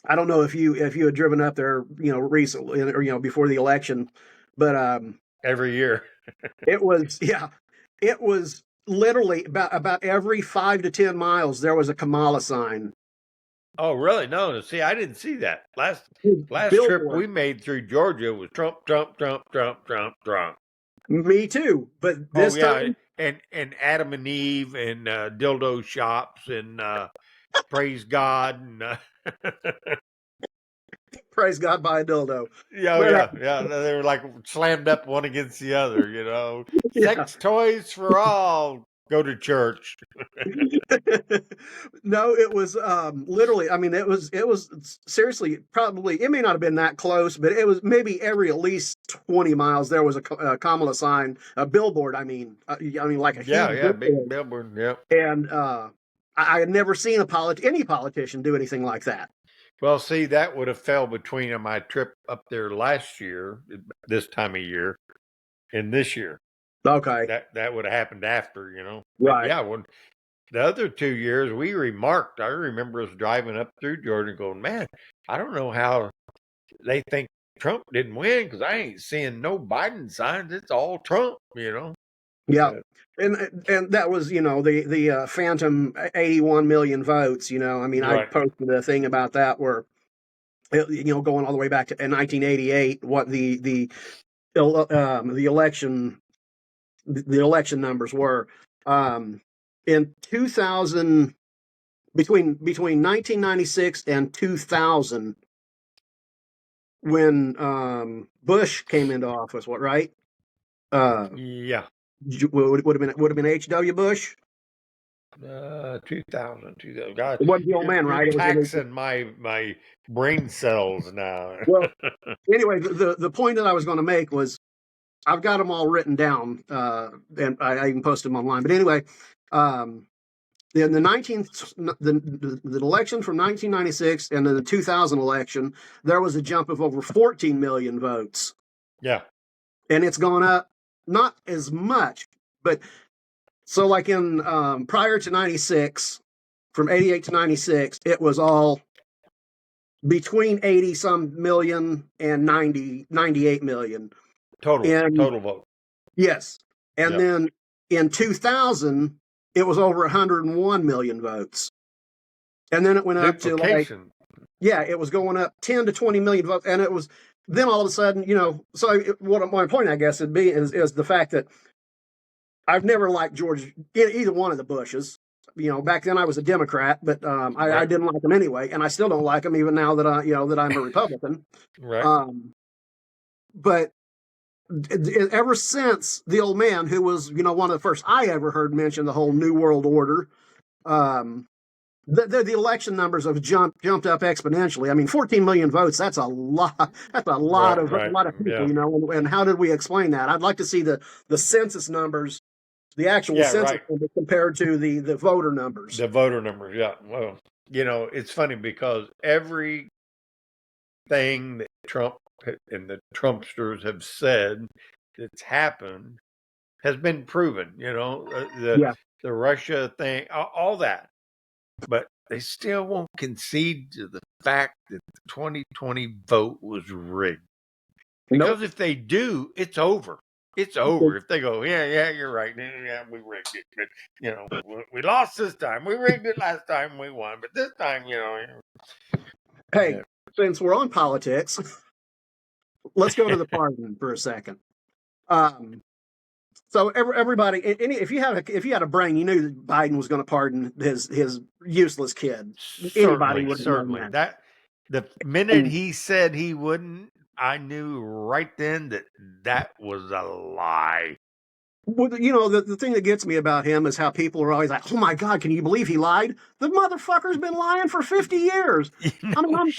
S2: I don't know if you had driven up there, recently or before the election, but
S1: Every year.
S2: it was literally about every 5 to 10 miles there was a Kamala sign.
S1: Oh, really? No. See, I didn't see that. Last trip
S2: Billboard.
S1: we made through Georgia was Trump, Trump, Trump, Trump, Trump, Trump.
S2: Me too, but this time,
S1: and Adam and Eve and dildo shops and praise God and
S2: praise God by a dildo.
S1: yeah. They were like slammed up one against the other.
S2: Yeah.
S1: Sex toys for all. Go to church.
S2: No, it was literally. I mean, it was seriously. Probably it may not have been that close, but it was maybe every at least 20 miles there was a Kamala sign, a billboard. I mean, like a huge
S1: big billboard. Yep.
S2: And I had never seen any politician do anything like that.
S1: Well, see, that would have fell between my trip up there last year, this time of year, and this year.
S2: Okay.
S1: That would have happened after,
S2: Right.
S1: But yeah, when the other 2 years we remarked, I remember us driving up through Georgia going, man, I don't know how they think Trump didn't win because I ain't seeing no Biden signs. It's all Trump,
S2: Yeah. And that was, the phantom 81 million votes, I mean,
S1: Right.
S2: I posted a thing about that where, going all the way back to 1988, what the election numbers were. In 2000, between 1996 and 2000, when Bush came into office, right?
S1: Yeah.
S2: Would have been H.W. Bush.
S1: 2000. God,
S2: It wasn't the old man, right?
S1: You're
S2: It was
S1: taxing my brain cells now.
S2: Well, anyway, the point that I was going to make was I've got them all written down, and I even posted them online. But anyway, in the election from 1996 and then the 2000 election, there was a jump of over 14 million votes.
S1: Yeah.
S2: And it's gone up not as much, but so like in prior to 96, from 88 to 96, it was all between 80 some million and 98 million.
S1: Total vote.
S2: Yes. And then in 2000, it was over 101 million votes. And then it went up to it was going up 10 to 20 million votes. And it was then all of a sudden, so what my point, I guess, would be is the fact that I've never liked either one of the Bushes. Back then I was a Democrat, but I didn't like them anyway, and I still don't like them even now that I'm a Republican.
S1: Right.
S2: But ever since the old man, who was one of the first I ever heard mention the whole New World Order, the election numbers have jumped up exponentially. I mean, 14 million votes, that's a lot. That's a lot
S1: Right,
S2: of
S1: right.
S2: people,
S1: Yeah.
S2: you know. And how did we explain that? I'd like to see the census numbers, the actual
S1: Yeah,
S2: census
S1: right.
S2: numbers compared to the voter numbers.
S1: The voter numbers, yeah. Well, it's funny because everything that Trump and the Trumpsters have said that's happened has been proven.
S2: Yeah.
S1: The Russia thing, all that, but they still won't concede to the fact that the 2020 vote was rigged.
S2: Nope.
S1: Because if they do, it's over. It's over. If they go, yeah, you're right. Yeah, we rigged it. But, we lost this time. We rigged it last time. We won. But this time,
S2: Hey,
S1: yeah.
S2: since we're on politics, let's go to the pardon for a second. So everybody, if you had a brain, you knew that Biden was going to pardon his useless kid. Anybody would have known
S1: Certainly.
S2: that.
S1: The minute he said he wouldn't, I knew right then that was a lie.
S2: Well, the thing that gets me about him is how people are always like, "Oh my God, can you believe he lied? The motherfucker's been lying for 50 years." I mean,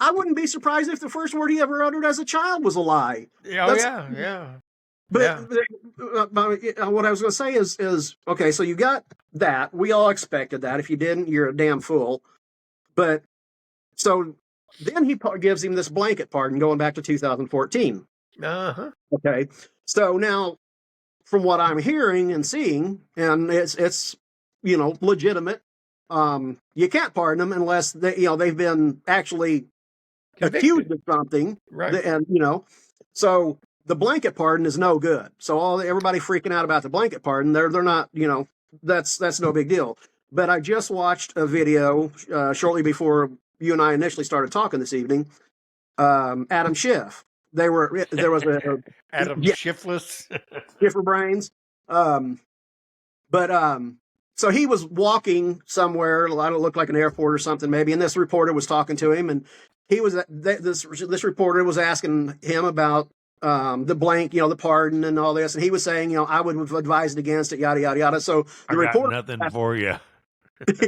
S2: I wouldn't be surprised if the first word he ever uttered as a child was a lie.
S1: Oh, yeah.
S2: But what I was going to say is okay. So you got that. We all expected that. If you didn't, you're a damn fool. But so then he gives him this blanket pardon going back to 2014.
S1: Uh-huh.
S2: Okay. So now, from what I'm hearing and seeing, and it's legitimate. You can't pardon them unless they've been actually accused of something,
S1: right?
S2: And so the blanket pardon is no good. So everybody freaking out about the blanket pardon, they're not, that's no big deal. But I just watched a video shortly before you and I initially started talking this evening. Adam Schiff. There was a
S1: Adam Schiffless.
S2: Schiffer brains. So he was walking somewhere. I don't look like an airport or something maybe. And this reporter was talking to him, and he was this reporter was asking him about the blank, the pardon and all this, and he was saying, I would have advised against it, yada yada yada. So the reporter,
S1: nothing for you.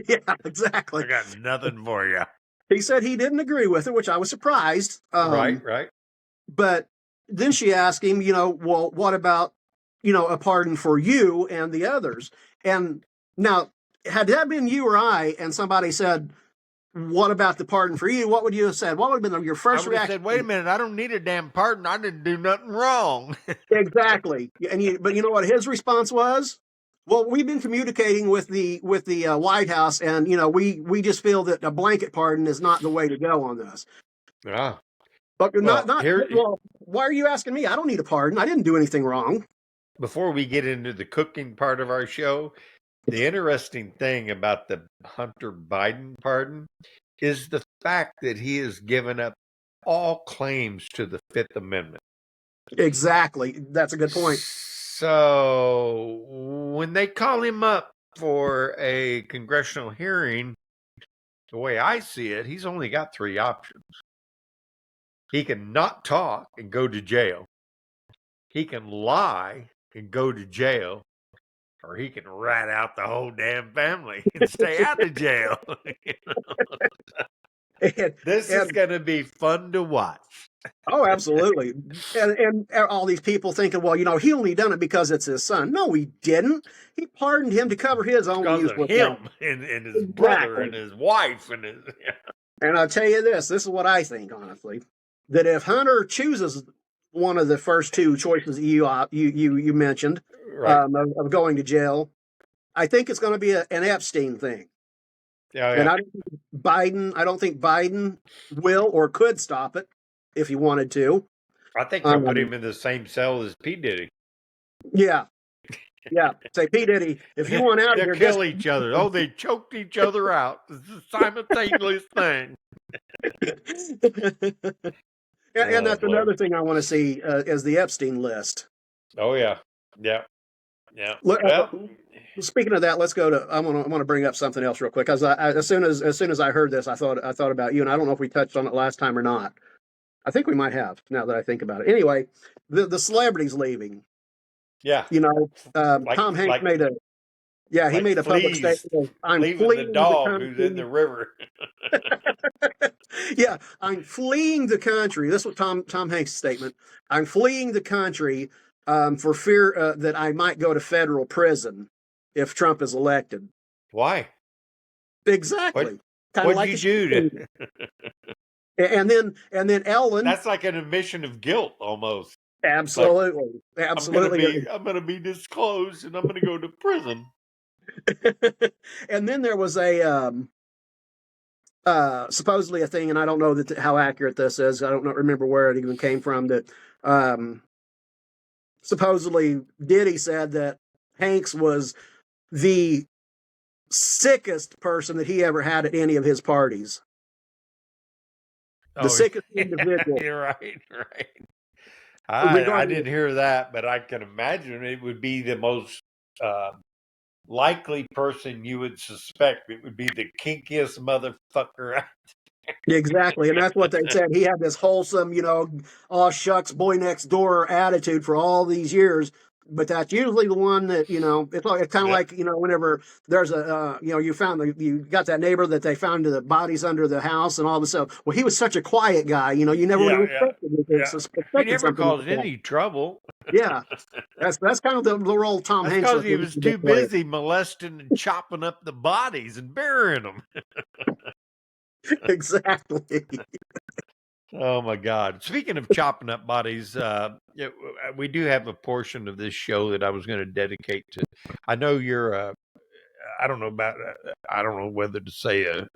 S2: Yeah, exactly.
S1: I got nothing for you.
S2: He said he didn't agree with it, which I was surprised.
S1: Right.
S2: But then she asked him, well, what about, a pardon for you and the others? And now, had that been you or I, and somebody said, what about the pardon for you? What would you have said? What would have been your first reaction?
S1: I said, wait a minute, I don't need a damn pardon. I didn't do nothing wrong.
S2: Exactly. But you know what his response was? Well, we've been communicating with the White House, and we just feel that a blanket pardon is not the way to go on this.
S1: Yeah.
S2: But well, why are you asking me? I don't need a pardon. I didn't do anything wrong.
S1: Before we get into the cooking part of our show, the interesting thing about the Hunter Biden pardon is the fact that he has given up all claims to the Fifth Amendment.
S2: Exactly. That's a good point.
S1: So when they call him up for a congressional hearing, the way I see it, he's only got three options. He can not talk and go to jail. He can lie and go to jail. Or he can rat out the whole damn family and stay out of jail. This is going to be fun to watch.
S2: Oh, absolutely. And all these people thinking, well, he only done it because it's his son. No, he didn't. He pardoned him to cover his own useless
S1: him and his brother and his wife and his.
S2: And I'll tell you this is what I think, honestly, that if Hunter chooses one of the first two choices you mentioned,
S1: right.
S2: of going to jail, I think it's going to be an Epstein thing.
S1: Yeah.
S2: And I don't think Biden will or could stop it if he wanted to.
S1: I think they'll put him in the same cell as P. Diddy.
S2: Yeah. Say, P. Diddy, if you want out of here,
S1: kill each other. Oh, they choked each other out. It's a simultaneous thing.
S2: And that's another thing I want to see is the Epstein list.
S1: Oh yeah.
S2: Speaking of that, let's go to. I want to bring up something else real quick. As soon as I heard this, I thought about you, and I don't know if we touched on it last time or not. I think we might have. Now that I think about it, anyway, the celebrities leaving.
S1: Yeah.
S2: Tom Hanks made Yeah, he
S1: like
S2: made a public
S1: fleas
S2: statement. I'm
S1: leaving the
S2: fleeing the
S1: dog who's in the
S2: country.
S1: river.
S2: Yeah, I'm fleeing the country. That's what Tom Hanks' statement. I'm fleeing the country for fear that I might go to federal prison if Trump is elected.
S1: Why? What
S2: Exactly. Kind of
S1: what'd
S2: like
S1: you
S2: the
S1: do to
S2: shooting. And then Ellen,
S1: That's like an admission of guilt almost. It's like
S2: absolutely, absolutely.
S1: I'm gonna be disclosed and I'm gonna go to prison.
S2: And then there was a supposedly a thing, and I don't know how accurate this is. I don't remember where it even came from. That supposedly Diddy said that Hanks was the sickest person that he ever had at any of his parties. The
S1: Oh,
S2: sickest
S1: yeah,
S2: individual,
S1: you're right, right. I
S2: regarding
S1: didn't hear that, but I can imagine it would be the most uh, likely person you would suspect. It would be the kinkiest motherfucker.
S2: exactly, and that's what they said. He had this wholesome, oh shucks, boy next door attitude for all these years. But that's usually the one that it's kind of
S1: Yeah,
S2: like whenever there's a you got that neighbor that they found the bodies under the house and all this stuff. Well, he was such a quiet guy, you never would
S1: yeah,
S2: have
S1: yeah, yeah. He
S2: suspected
S1: never
S2: something
S1: caused
S2: like that.
S1: any trouble.
S2: Yeah, that's kind of the role Tom
S1: That's
S2: Hanks
S1: because
S2: was
S1: he
S2: looking
S1: was
S2: to
S1: too
S2: play.
S1: busy molesting and chopping up the bodies and burying them.
S2: Exactly.
S1: Oh my God! Speaking of chopping up bodies, we do have a portion of this show that I was going to dedicate to. I know you're. I don't know about. I don't know whether to say a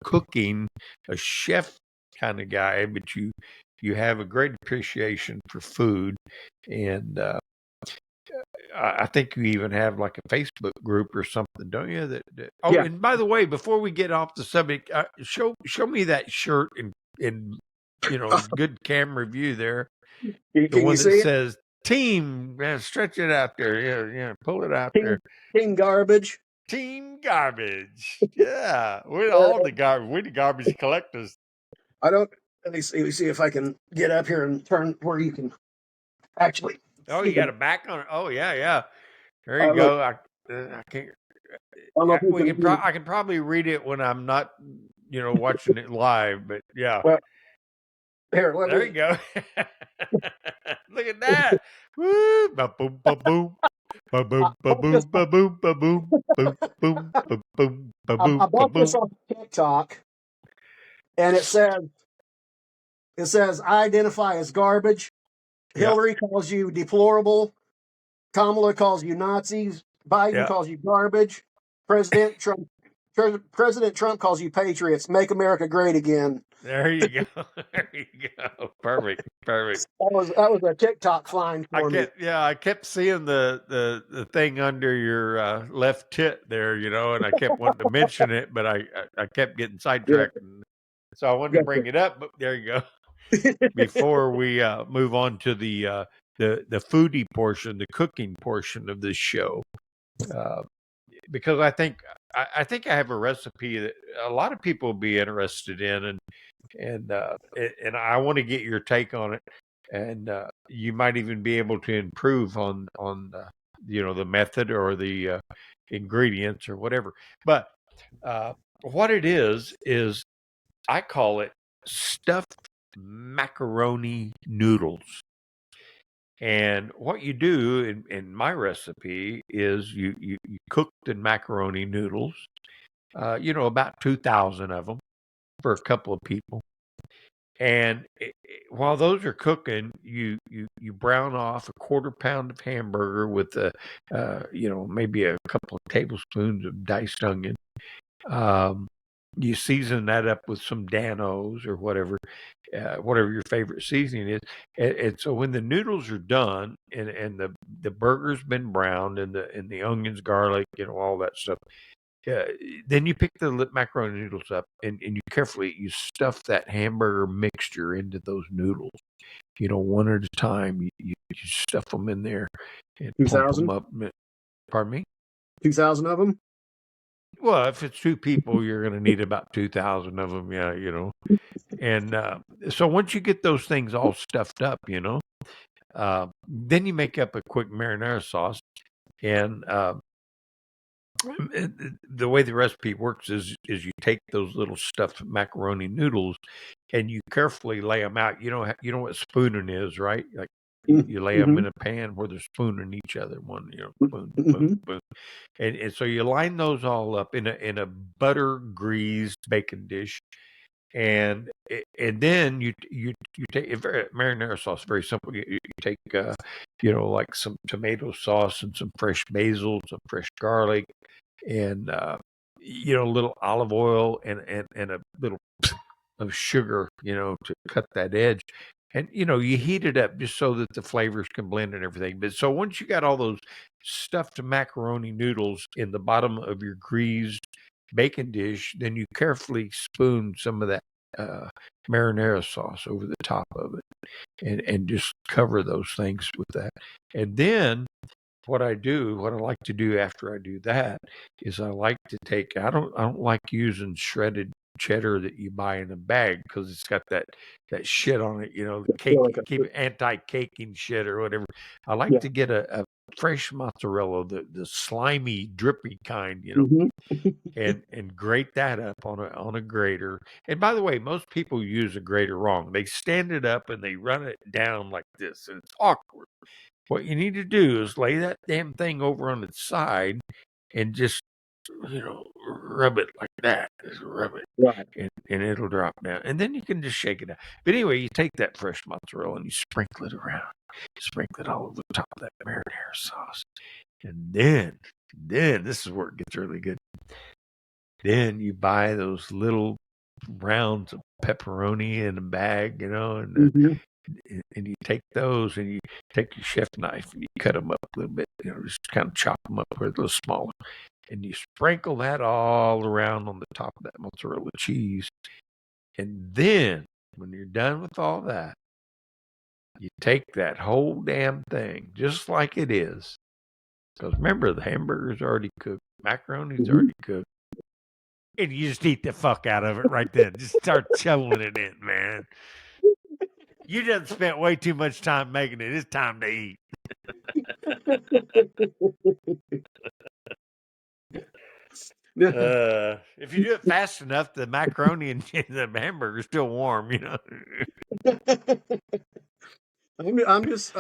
S1: cooking, a chef kind of guy, but you have a great appreciation for food, and I think you even have like a Facebook group or something, don't you? Oh,
S2: Yeah.
S1: and by the way, before we get off the subject, show me that shirt in good camera view there, the
S2: Can you
S1: one that
S2: see it?
S1: says "Team." Stretch it out there, yeah, pull it out there.
S2: Team garbage.
S1: Team Garbage, yeah, we're
S2: Uh,
S1: all the garbage. We're the garbage collectors.
S2: I don't. Let me see if I can get up here and turn where you can actually
S1: Oh,
S2: see
S1: you got
S2: them.
S1: a back on it. Oh, yeah, yeah. There you
S2: Look,
S1: go. I can't.
S2: I don't know if you
S1: We
S2: can.
S1: can. I can probably read it when I'm not, watching it live. But yeah,
S2: Well, here, let
S1: there you
S2: me.
S1: go. Look at that. Woo! Ba boom, ba boom, ba
S2: I
S1: boom, ba
S2: bought this.
S1: boom, ba boom, ba boom, boom, boom, ba boom, ba
S2: I
S1: boom, ba
S2: bought this
S1: boom.
S2: on TikTok, and it says I identify as garbage.
S1: Yeah,
S2: Hillary calls you deplorable. Kamala calls you Nazis. Biden
S1: yeah.
S2: calls you garbage. President Trump. President Trump calls you patriots. Make America great again.
S1: There you go. There you go. Perfect. Perfect.
S2: That was a TikTok find for me.
S1: I kept seeing the thing under your left tit there, and I kept wanting to mention it, but I kept getting
S2: Yeah,
S1: sidetracked, and so I wanted to
S2: gotcha.
S1: bring it up. But there you go. Before we move on to the foodie portion, the cooking portion of this show, uh, because I think I have a recipe that a lot of people will be interested in, and I want to get your take on it, and you might even be able to improve on the method or the ingredients or whatever. But what it is I call it stuffed macaroni noodles. And what you do in my recipe is you cook the macaroni noodles, about 2,000 of them for a couple of people. And while those are cooking, you brown off a quarter pound of hamburger with maybe a couple of tablespoons of diced onion. Um, you season that up with some Danos or whatever your favorite seasoning is. And so when the noodles are done and the burger's been browned and the onions, garlic, all that stuff, uh, then you pick the macaroni noodles up and you carefully you stuff that hamburger mixture into those noodles. One at a time. You stuff them in there and pump them
S2: 2,000?
S1: up. Pardon me?
S2: 2,000 of them?
S1: Well, if it's two people, you're going to need about 2,000 of them. Yeah. And so once you get those things all stuffed up, then you make up a quick marinara sauce, and The way the recipe works is you take those little stuffed macaroni noodles and you carefully lay them out. You know what spooning is, right? Like you lay them
S2: Mm-hmm.
S1: in a pan where they're spooning each other. One, spoon, spoon,
S2: Mm-hmm.
S1: spoon, and so you line those all up in a butter greased bacon dish, and then you take marinara sauce. Very simple. You take like some tomato sauce and some fresh basil, some fresh garlic, and a little olive oil and a little of sugar, to cut that edge. And you heat it up just so that the flavors can blend and everything. But so once you got all those stuffed macaroni noodles in the bottom of your greased bacon dish, then you carefully spoon some of that uh, marinara sauce over the top of it, and just cover those things with that. And then what I like to do after I do that is I like to take. I don't like using shredded cheddar that you buy in a bag because it's got that shit on it. The cake, keep anti-caking shit or whatever. I like
S2: Yeah.
S1: to get a fresh mozzarella, the slimy, drippy kind.
S2: Mm-hmm.
S1: And grate that up on a grater. And by the way, most people use a grater wrong. They stand it up and they run it down like this, and it's awkward. What you need to do is lay that damn thing over on its side and just rub it like that. Just rub it,
S2: Right.
S1: and it'll drop down. And then you can just shake it out. But anyway, you take that fresh mozzarella and you sprinkle it around. Sprinkle it all over the top of that marinara sauce. And then this is where it gets really good. Then you buy those little rounds of pepperoni in a bag, and
S2: Mm-hmm.
S1: and you take those and you take your chef knife and you cut them up a little bit, just kind of chop them up a little smaller, and you sprinkle that all around on the top of that mozzarella cheese. And then when you're done with all that, you take that whole damn thing just like it is. Because remember, the hamburger's already cooked, macaroni's already cooked. And you just eat the fuck out of it right then. Just start shoveling it in, man. You just spent way too much time making it. It's time to eat. If you do it fast enough, the macaroni and the hamburger is still warm,
S2: I'm just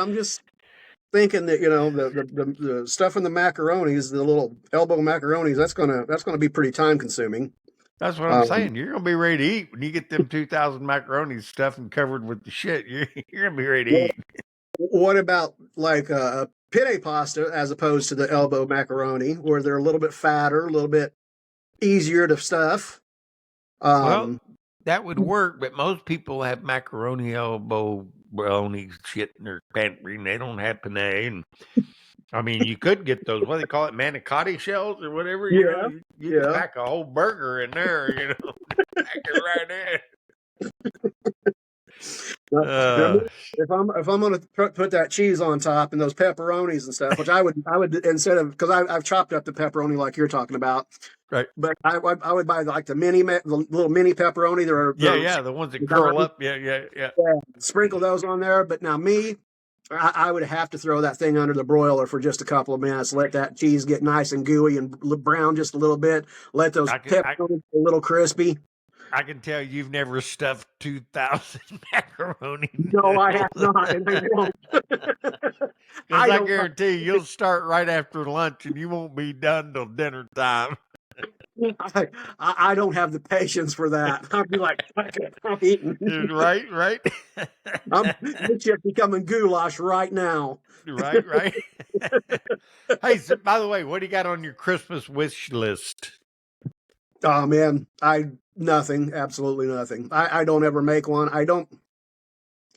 S2: thinking that the stuff in the macaronis, the little elbow macaronis, that's gonna be pretty time consuming.
S1: That's what I'm saying. You're gonna be ready to eat when you get them 2,000 macaronis stuffed and covered with the shit. You're gonna be ready to eat.
S2: What about like a penne pasta as opposed to the elbow macaroni, where they're a little bit fatter, a little bit easier to stuff?
S1: Well, that would work, but most people have macaroni elbow brownie shit in their pantry, and they don't have penne. And I mean, you could get those, what do they call it, manicotti shells or whatever.
S2: Yeah,
S1: You can pack a whole burger in there. Pack it right in.
S2: Now, if I'm going to put that cheese on top and those pepperonis and stuff, which I would instead of, because I've chopped up the pepperoni like you're talking about,
S1: right?
S2: But I would buy like the little mini pepperoni.
S1: Yeah, the ones that curl up. Yeah.
S2: Sprinkle those on there. But now I would have to throw that thing under the broiler for just a couple of minutes. Let that cheese get nice and gooey and brown just a little bit. Let those pepperonis a little crispy.
S1: I can tell you've never stuffed 2,000 macaroni.
S2: No, I have not. And I won't.
S1: I guarantee you'll start right after lunch and you won't be done till dinner time.
S2: I don't have the patience for that. I'd be like, I'm eating.
S1: Right.
S2: I'm just becoming goulash right now.
S1: Right. Hey, so, by the way, what do you got on your Christmas wish list?
S2: Oh man, nothing, absolutely nothing. I don't ever make one. I don't.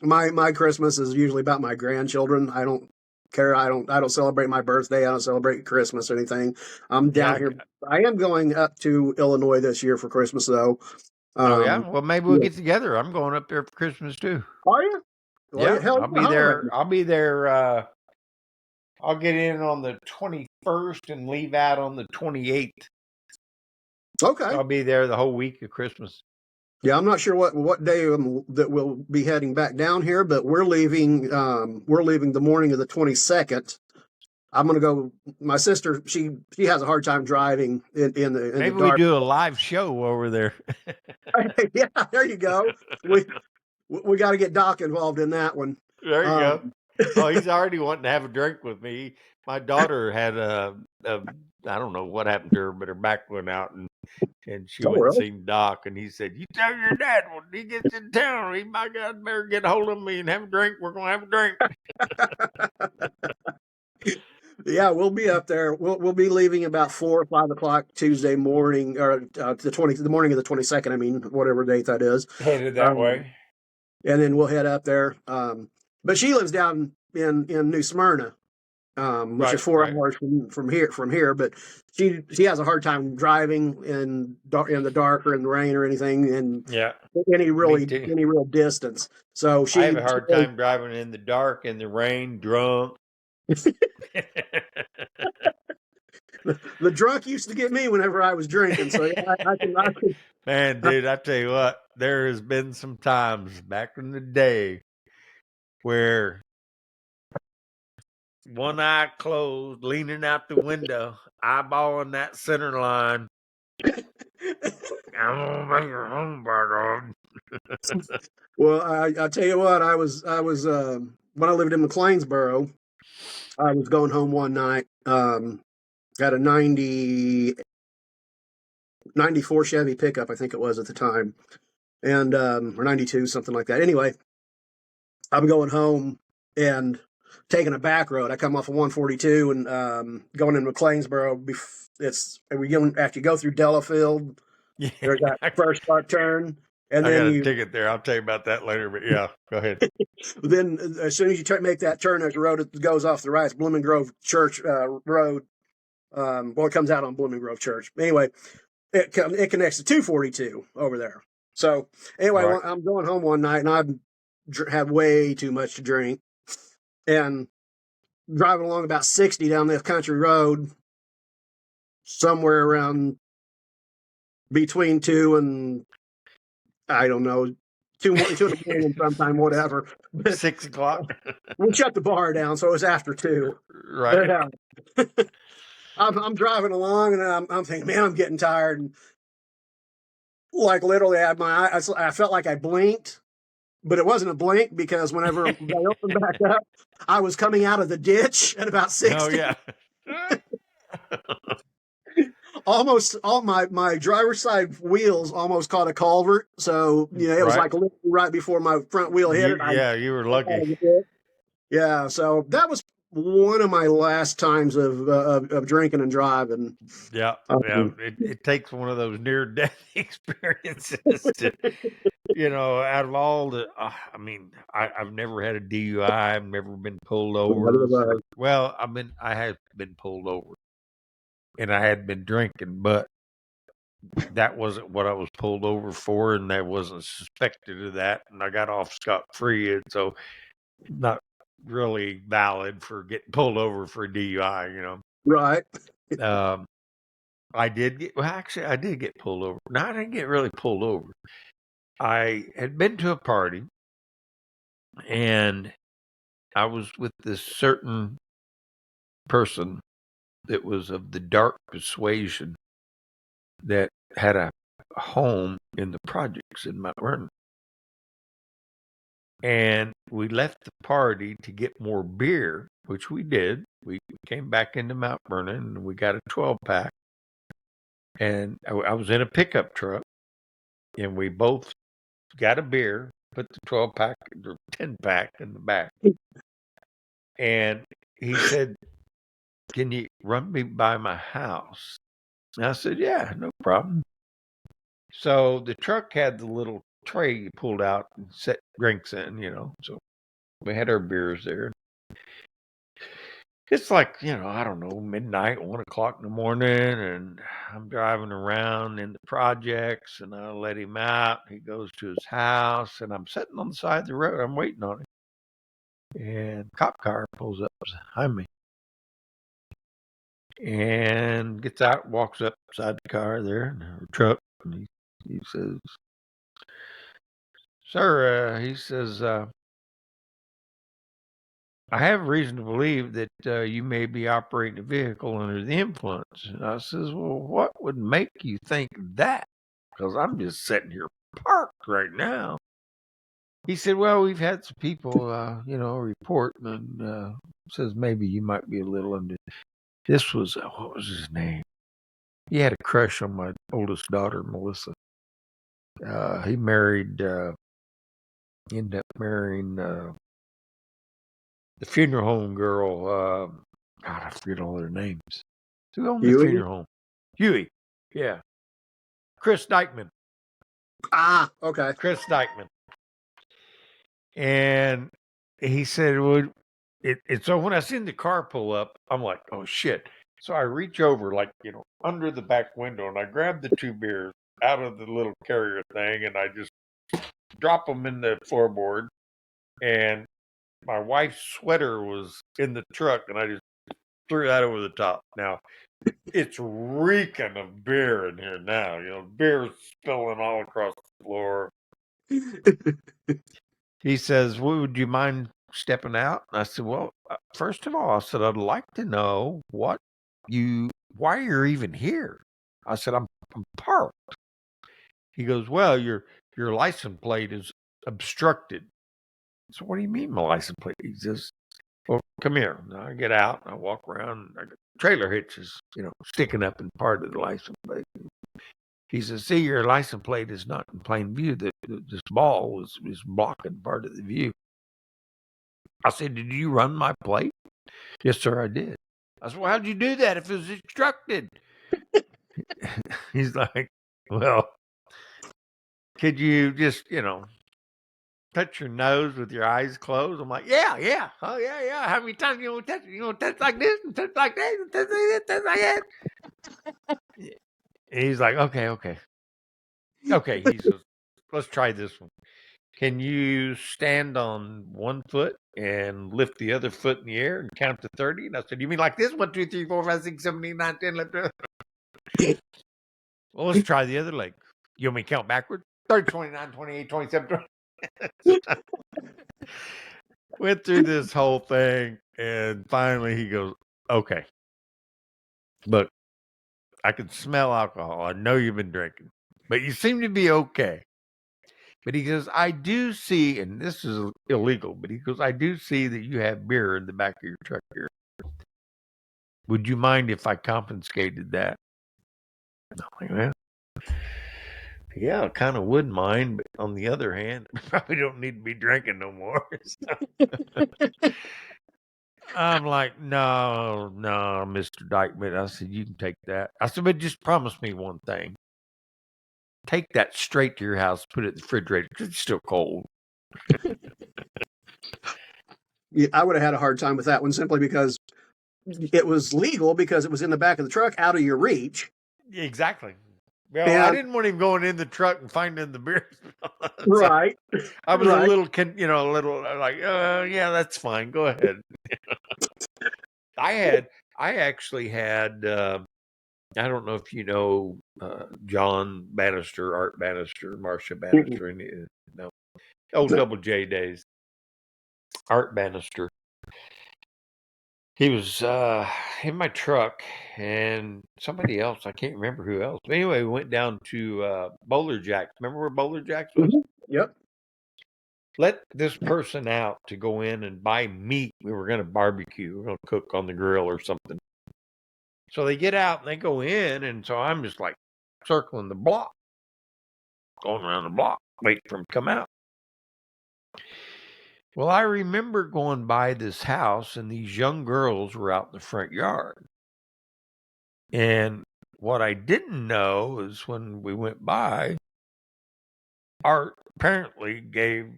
S2: My Christmas is usually about my grandchildren. I don't care. I don't celebrate my birthday. I don't celebrate Christmas or anything. I'm down here. I am going up to Illinois this year for Christmas though.
S1: Oh yeah. Well, maybe we'll get together. I'm going up there for Christmas too.
S2: Are you?
S1: Well, yeah, I'll be there. I'll be there. I'll get in on the 21st and leave out on the 28th.
S2: Okay.
S1: So I'll be there the whole week of Christmas.
S2: Yeah, I'm not sure what day that we'll be heading back down here, but we're leaving the morning of the 22nd I'm gonna go. My sister, she has a hard time driving in the
S1: Maybe we
S2: dark.
S1: do a live show over there.
S2: Yeah, there you go. We got to get Doc involved in that one.
S1: There you go.
S2: Um,
S1: Oh, he's already wanting to have a drink with me. My daughter had a I don't know what happened to her, but her back went out, and she
S2: oh,
S1: went and
S2: really?
S1: seen Doc, and he said, "You tell your dad when he gets in town, he my God better get a hold of me and have a drink. We're gonna have a drink."
S2: Yeah, we'll be up there. We'll be leaving about 4 or 5 o'clock Tuesday morning, or the morning of the 22nd. I mean, whatever date that is.
S1: Headed that
S2: Um,
S1: way.
S2: and then we'll head up there. But she lives down in New Smyrna, which is
S1: Right,
S2: 4 hours from here. But she has a hard time driving in the dark or in the rain or anything, and
S1: yeah,
S2: any
S1: me
S2: really
S1: too.
S2: any real distance. So
S1: I have a hard time driving in the dark, in the rain, drunk.
S2: the drunk used to get me whenever I was drinking. So yeah, I can.
S1: Man, dude, I tell you what, there has been some times back in the day where one eye closed, leaning out the window, eyeballing that center line. I'm gonna make it home, by God.
S2: Well, I tell you what, I was when I lived in McLeansboro, I was going home one night. Got a 94 Chevy pickup, I think it was at the time, and or 92, something like that. Anyway, I'm going home and taking a back road. I come off of 142 and going in McLeansboro. It's we going after you go through Delafield.
S1: Yeah,
S2: There's that first sharp turn, and
S1: I
S2: then
S1: got a
S2: you
S1: ticket there. I'll tell you about that later, but yeah, go ahead.
S2: then as soon as you make that turn, there's a road that goes off the right. It's Blooming Grove Church Road. Well, it comes out on Blooming Grove Church. Anyway, it connects to 242 over there. So anyway,
S1: Right.
S2: I'm going home one night and I've had way too much to drink and driving along about 60 down this country road, somewhere around between two and I don't know, two in the morning sometime, whatever. But
S1: 6 o'clock.
S2: we shut the bar down, so it was after two. But
S1: Right.
S2: I'm driving along and I'm thinking, man, I'm getting tired. And like literally, I had my eyes, I felt like I blinked, but it wasn't a blink because whenever I opened back up, I was coming out of the ditch at about
S1: Oh
S2: 60.
S1: yeah.
S2: Almost all my driver's side wheels almost caught a culvert. So, it was
S1: Right.
S2: like literally right before my front wheel hit it.
S1: You were lucky.
S2: Yeah. So that was one of my last times of drinking and driving.
S1: Yeah.
S2: Um,
S1: It takes one of those near death experiences to, out of all the, I mean, I've never had a DUI. I've never been pulled over well, I have been pulled over and I had been drinking, but that wasn't what I was pulled over for. And I wasn't suspected of that. And I got off scot free. And so not really valid for getting pulled over for a DUI,
S2: right.
S1: Um, I did get pulled over. No, I didn't get really pulled over. I had been to a party and I was with this certain person that was of the dark persuasion that had a home in the projects in Mount Vernon. And we left the party to get more beer, which we did. We came back into Mount Vernon and we got a 12-pack. And I was in a pickup truck and we both got a beer, put the 12-pack or 10-pack in the back. And he said, "Can you run me by my house?" And I said, "Yeah, no problem." So the truck had the little tray you pulled out and set drinks in. So we had our beers there. It's like, I don't know, midnight, 1 o'clock in the morning, and I'm driving around in the projects, and I let him out. He goes to his house, and I'm sitting on the side of the road. I'm waiting on him. And cop car pulls up behind me and gets out, walks up beside the car there in the truck, and he says, "Sir," he says, I have reason to believe that you may be operating a vehicle under the influence. And I says, well, what would make you think that? Because I'm just sitting here parked right now. He said, well, we've had some people, report and says maybe you might be a little under. This was, what was his name? He had a crush on my oldest daughter, Melissa. He ended up marrying the funeral home girl. God, I forget all their names. Who owned the
S2: Huey?
S1: funeral home? Huey. Yeah. Chris Dykeman.
S2: Ah, okay.
S1: Chris Dykeman. And he said, well, so when I seen the car pull up, I'm like, oh shit. So I reach over, like, under the back window, and I grab the 2 beers out of the little carrier thing, and I just drop them in the floorboard. And my wife's sweater was in the truck, and I just threw that over the top. Now, it's reeking of beer in here now. Beer spilling all across the floor. He says, well, would you mind stepping out? And I said, well, first of all, I said, I'd like to know why you're even here. I said, I'm parked. He goes, well, your license plate is obstructed. So what do you mean my license plate? He says, well, come here. And I get out and I walk around. And trailer hitch is, sticking up in part of the license plate. He says, see, your license plate is not in plain view. This ball is blocking part of the view. I said, did you run my plate? Yes, sir, I did. I said, well, how'd you do that if it was obstructed? He's like, well, could you just, touch your nose with your eyes closed? I'm like, yeah. Oh, yeah. How many times you want to touch it? You want to touch like this and touch like that and touch like that? And he's like, okay. Okay, he says, let's try this one. Can you stand on one foot and lift the other foot in the air and count to 30? And I said, you mean like this? 1, 2, 3, 4, 5, 6, 7, 8, 9, 10, 11, 12. Well, let's try the other leg. You want me to count backwards? 30, 29, 28, 27, 20. Went through this whole thing, and finally he goes, okay. Look, I can smell alcohol. I know you've been drinking, but you seem to be okay. But he goes, I do see, and this is illegal, but he goes, I do see that you have beer in the back of your truck here. Would you mind if I confiscated that? I'm like, well, yeah, I kind of wouldn't mind, but on the other hand, I probably don't need to be drinking no more. I'm like, no, Mr. Dykeman. I said, you can take that. I said, but just promise me one thing. Take that straight to your house, put it in the refrigerator because it's still cold.
S2: Yeah, I would have had a hard time with that one simply because it was legal because it was in the back of the truck out of your reach.
S1: Exactly. Well, I didn't want him going in the truck and finding the beer.
S2: Right.
S1: I was a little like, yeah, that's fine. Go ahead. I actually had, I don't know if you know John Bannister, Art Bannister, Marcia Bannister, no, old Double J days. Art Bannister. He was in my truck and somebody else, I can't remember who else. But anyway, we went down to Bowler Jacks. Remember where Bowler Jacks was?
S2: Mm-hmm. Yep.
S1: Let this person out to go in and buy meat. We were going to barbecue. We were going to cook on the grill or something. So they get out and they go in. And so I'm just like circling the block, going around the block, waiting for him to come out. Well, I remember going by this house and these young girls were out in the front yard. And what I didn't know is when we went by, Art apparently gave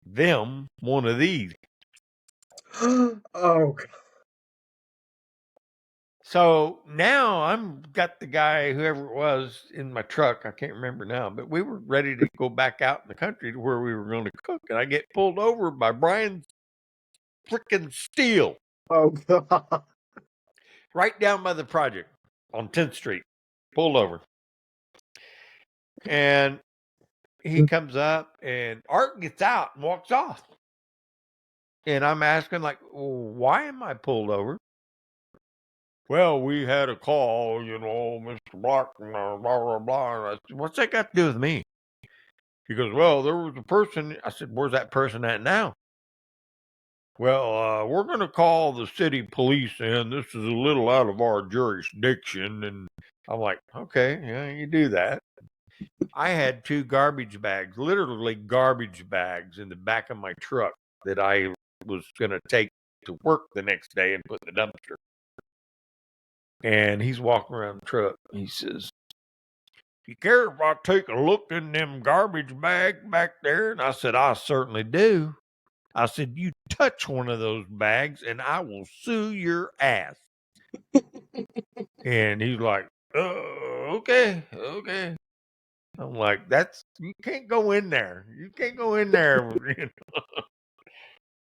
S1: them one of these.
S2: Oh, God.
S1: So now I'm got the guy, whoever it was, in my truck. I can't remember now, but we were ready to go back out in the country to where we were going to cook. And I get pulled over by Brian freaking Steele.
S2: Oh, God.
S1: Right down by the project on 10th Street. Pulled over. And he comes up and Art gets out and walks off. And I'm asking, like, why am I pulled over? Well, we had a call, Mr. Black, blah, blah, blah. And I said, what's that got to do with me? He goes, well, there was a person. I said, where's that person at now? Well, we're going to call the city police in. This is a little out of our jurisdiction. And I'm like, okay, yeah, you do that. I had 2 garbage bags, literally garbage bags in the back of my truck that I was going to take to work the next day and put in the dumpster. And he's walking around the truck. He says, you care if I take a look in them garbage bags back there? And I said, I certainly do. I said, you touch one of those bags and I will sue your ass. And he's like, okay. I'm like, you can't go in there. You can't go in there.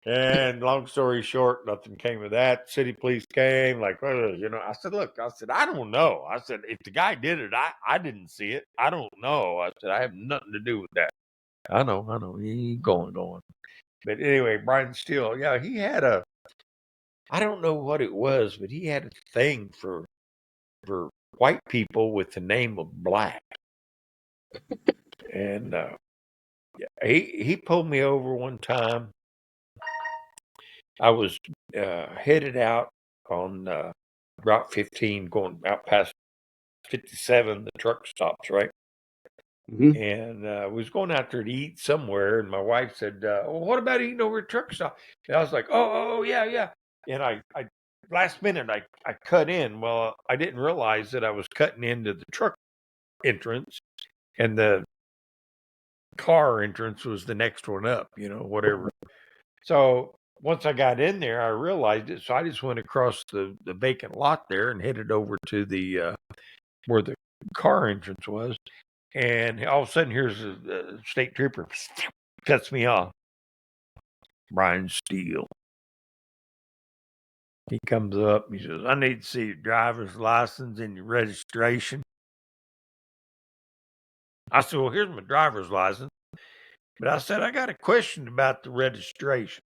S1: And long story short, nothing came of that. City police came, like, I said, look, I don't know. I said, if the guy did it, I didn't see it. I don't know. I said, I have nothing to do with that. I know. He going. But anyway, Brian Steele, yeah, he had I don't know what it was, but he had a thing for white people with the name of Black. And he pulled me over one time. I was headed out on Route 15, going out past 57, the truck stops, right?
S2: Mm-hmm.
S1: And was going out there to eat somewhere, and my wife said, well, what about eating over at truck stop? And I was like, oh, yeah. And I last minute, I cut in. Well, I didn't realize that I was cutting into the truck entrance, and the car entrance was the next one up, whatever. So once I got in there, I realized it. So I just went across the vacant lot there and headed over to the where the car entrance was. And all of a sudden, here's a state trooper cuts me off. Brian Steele. He comes up. He says, I need to see your driver's license and your registration. I said, well, here's my driver's license. But I said, I got a question about the registration.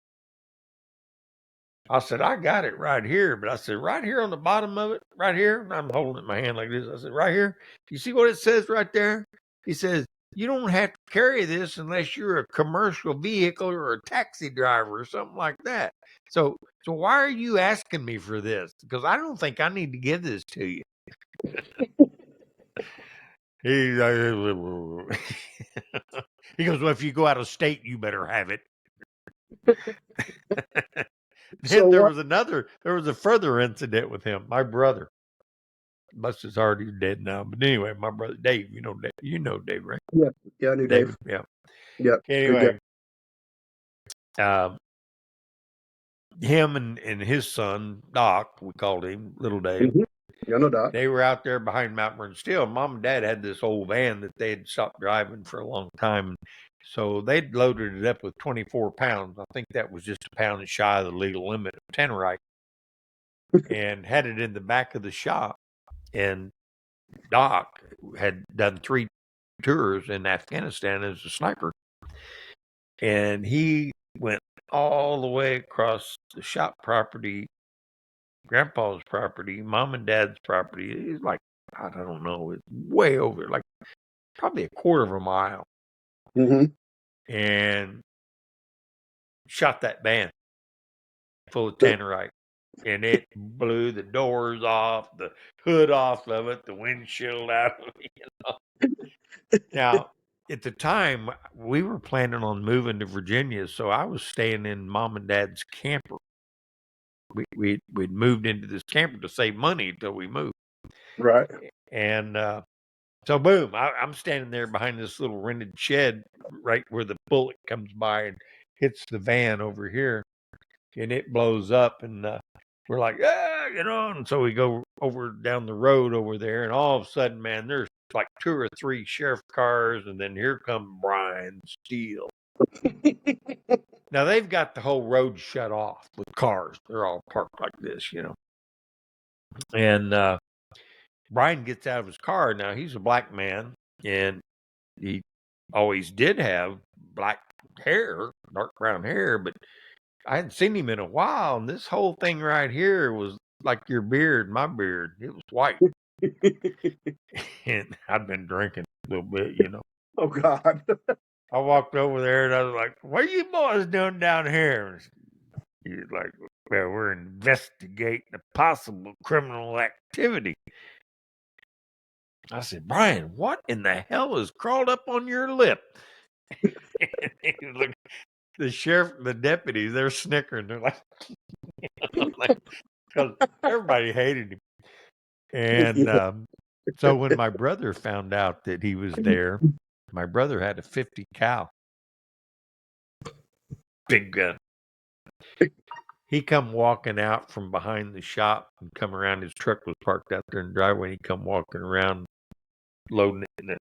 S1: I said, I got it right here. But I said, right here on the bottom of it, right here. And I'm holding it in my hand like this. I said, right here. You see what it says right there? He says, you don't have to carry this unless you're a commercial vehicle or a taxi driver or something like that. So why are you asking me for this? Because I don't think I need to give this to you. He goes, well, if you go out of state, you better have it. Then there was a further incident with him. My brother, must is already dead now. But anyway, my brother Dave, you know Dave, right?
S2: Yeah, I knew Dave.
S1: Yeah.
S2: Yeah.
S1: Anyway, him and his son Doc, we called him Little Dave.
S2: Mm-hmm. Yeah, no doubt.
S1: They were out there behind Mount Vernon Steel. Mom and Dad had this old van that they had stopped driving for a long time. So they'd loaded it up with 24 pounds. I think that was just a pound shy of the legal limit of tannerite, and had it in the back of the shop. And Doc had done 3 tours in Afghanistan as a sniper. And he went all the way across the shop property, Grandpa's property, Mom and Dad's property. It's like, I don't know, it's way over, like probably a quarter of a mile.
S2: Mm-hmm.
S1: And shot that van full of tannerite. And it blew the doors off, the hood off of it, the windshield out of it. Now, at the time, we were planning on moving to Virginia, so I was staying in Mom and Dad's camper. We'd moved into this camper to save money until we moved.
S2: Right.
S1: And so, boom, I'm standing there behind this little rented shed right where the bullet comes by and hits the van over here. And it blows up, and we're like, and so we go over down the road over there, and all of a sudden, man, there's like 2 or 3 sheriff cars, and then here comes Brian Steele. Now they've got the whole road shut off with cars. They're all parked like this, And Brian gets out of his car. Now he's a black man, and he always did have black hair, dark brown hair, but I hadn't seen him in a while, and this whole thing right here was like your beard, my beard. It was white. And I'd been drinking a little bit, you know.
S2: Oh God.
S1: I walked over there and I was like, "What are you boys doing down here?" He's like, "Well, we're investigating a possible criminal activity." I said, "Brian, what in the hell has crawled up on your lip?" Look, the sheriff and the deputies, they're snickering. They're like, because everybody hated him. And so when my brother found out that he was there, my brother had a 50 cal, big gun. He come walking out from behind the shop and come around. His truck was parked out there in the driveway. And he come walking around, loading it in the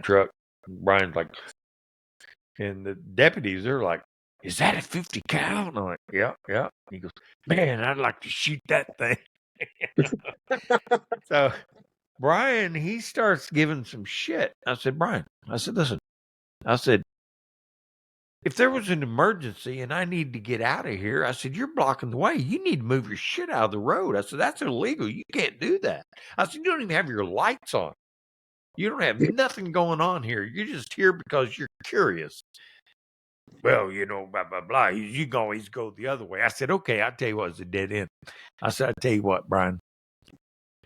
S1: truck. And Brian's like, and the deputies, they're like, "Is that a 50 cal?" And I'm like, "Yeah, yeah." He goes, "Man, I'd like to shoot that thing." So Brian, he starts giving some shit. I said, "Brian," I said, "listen," I said, "if there was an emergency and I need to get out of here," I said, "you're blocking the way. You need to move your shit out of the road." I said, "That's illegal. You can't do that." I said, "You don't even have your lights on. You don't have nothing going on here. You're just here because you're curious." "Well, you know, blah, blah, blah. You can always go the other way." I said, "Okay, I'll tell you what, it's a dead end." I said, "I'll tell you what, Brian,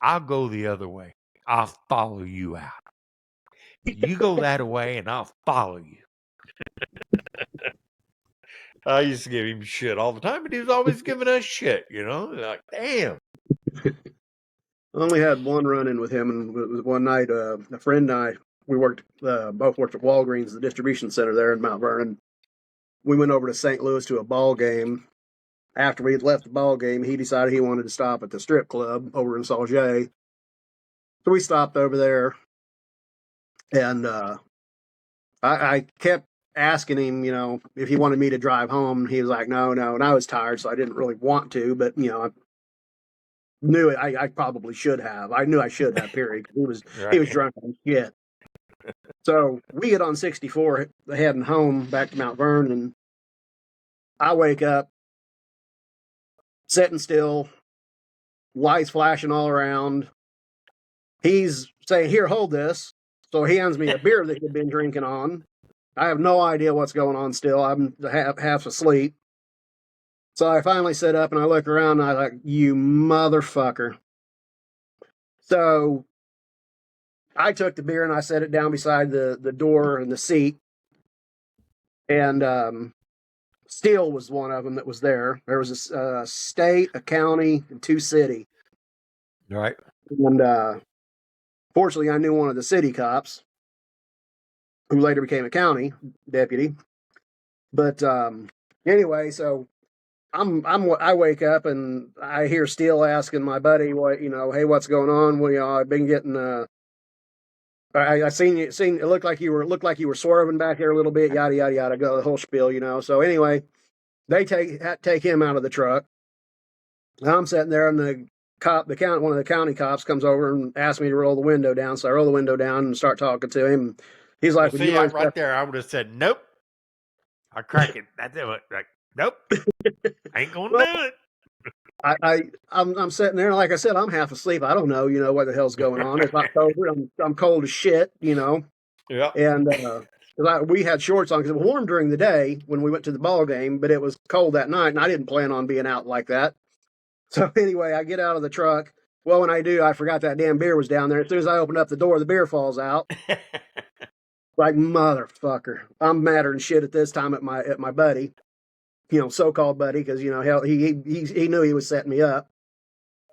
S1: I'll go the other way. I'll follow you out. You go that way and I'll follow you." I used to give him shit all the time, but he was always giving us shit, you know? Like, damn.
S2: I only had one run-in with him, and it was one night, a friend and I, we both worked at Walgreens, the distribution center there in Mount Vernon. We went over to St. Louis to a ball game. After we had left the ball game, he decided he wanted to stop at the strip club over in Sauget. So we stopped over there, and I kept asking him, you know, if he wanted me to drive home. He was like, no. And I was tired, so I didn't really want to, but, you know, I knew it. I probably should have. I knew I should have, period. He was drunk as shit. So we get on 64 heading home back to Mount Vernon, and I wake up sitting still, lights flashing all around. He's saying, "Here, hold this." So he hands me a beer that he'd been drinking on. I have no idea what's going on still. I'm half asleep. So I finally sit up and I look around and I'm like, "You motherfucker." So I took the beer and I set it down beside the door and the seat. And Steele was one of them that was there. There was a state, a county, and 2 city.
S1: Right.
S2: And fortunately, I knew one of the city cops, who later became a county deputy. But anyway, so I wake up and I hear Steele asking my buddy, "What, you know, hey, what's going on?" "Well, you know, I've been getting I seen it looked like you were swerving back there a little bit, yada yada yada, go the whole spiel, you know." So anyway, they take him out of the truck. I'm sitting there, and one of the county cops comes over and asks me to roll the window down. So I roll the window down and start talking to him. He's like,
S1: "Well, see, right there, I would have said, nope." I crack it. That's it. Like, nope. Ain't gonna do it.
S2: I'm sitting there, and like I said, I'm half asleep. I don't know, you know, what the hell's going on. It's October. I'm cold as shit, you know.
S1: Yeah.
S2: And we had shorts on because it was warm during the day when we went to the ball game, but it was cold that night, and I didn't plan on being out like that. So anyway, I get out of the truck. Well, when I do, I forgot that damn beer was down there. As soon as I open up the door, the beer falls out. Like, motherfucker. I'm madder than shit at this time at my buddy, you know, so-called buddy, because, you know, hell, he knew he was setting me up.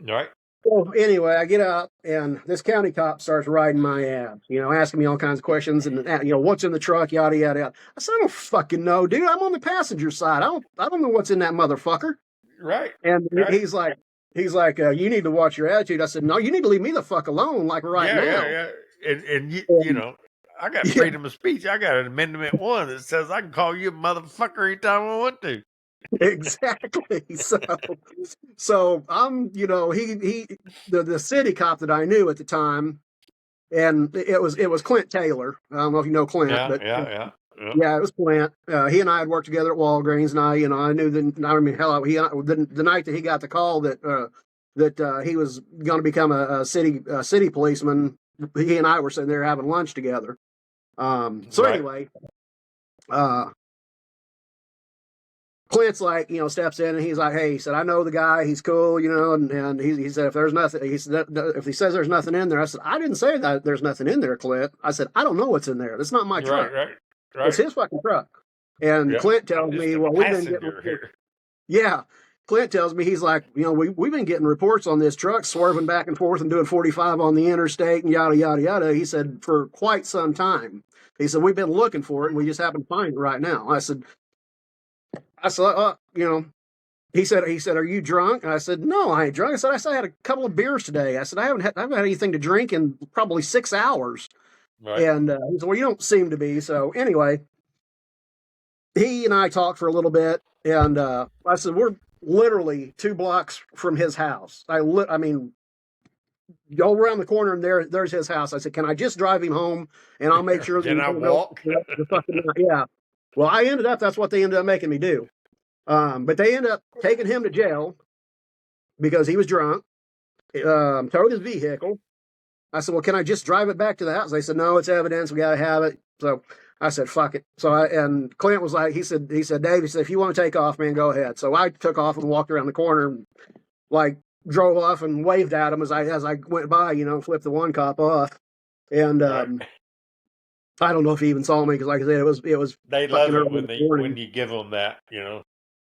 S1: Right.
S2: Well, anyway, I get out, and this county cop starts riding my ass, you know, asking me all kinds of questions, and, you know, what's in the truck, yada yada yada. I said, "I don't fucking know, dude. I'm on the passenger side. I don't know what's in that motherfucker."
S1: Right.
S2: And
S1: right.
S2: he's like, "You need to watch your attitude." I said, "No, you need to leave me the fuck alone, like right now."
S1: Yeah. And you know, I got freedom of speech. I got an Amendment 1 that says I can call you a motherfucker anytime I want to.
S2: Exactly. So I'm, you know, the city cop that I knew at the time, and it was Clint Taylor. I don't know if you know Clint, but
S1: Yeah.
S2: Yeah, it was Clint. He and I had worked together at Walgreens, and I knew that. I mean, hell, the night that he got the call that he was going to become a city policeman. He and I were sitting there having lunch together. So
S1: Right.
S2: anyway, uh, Clint's like, steps in and he's like, hey, he said, I know the guy, he's cool, and he said, if there's nothing, he said, if he says there's nothing in there, I said, I didn't say that there's nothing in there, Clint. I said, I don't know what's in there. That's not my truck.
S1: Right.
S2: It's his fucking truck. And
S1: Yeah.
S2: Clint tells
S1: I'm just
S2: me,
S1: a
S2: well, we've been getting,
S1: passenger here.
S2: yeah. Clint tells me, he's like, we've been getting reports on this truck swerving back and forth and doing 45 on the interstate and yada, yada, yada. He said, for quite some time. He said, we've been looking for it and we just happen to find it right now. I said, he said, are you drunk? And I said, no, I ain't drunk. I said, I had a couple of beers today. I said, I haven't had anything to drink in probably 6 hours.
S1: Right.
S2: And he said, well, you don't seem to be. So anyway, he and I talked for a little bit. And I said, we're literally 2 blocks from his house. I mean, go around the corner and there's his house. I said, can I just drive him home and I'll make sure that
S1: Can I walk?
S2: the fucking yeah. Well, that's what they ended up making me do. But they ended up taking him to jail because he was drunk, towed his vehicle. I said, well, can I just drive it back to the house? They said, no, it's evidence. We got to have it. So I said, fuck it. And Clint was like, he said, Dave, he said, if you want to take off, man, go ahead. So I took off and walked around the corner and like drove off and waved at him as I went by, flipped the one cop off. And,
S1: Right.
S2: I don't know if he even saw me because, like I said, it was.
S1: They love it when you give them that,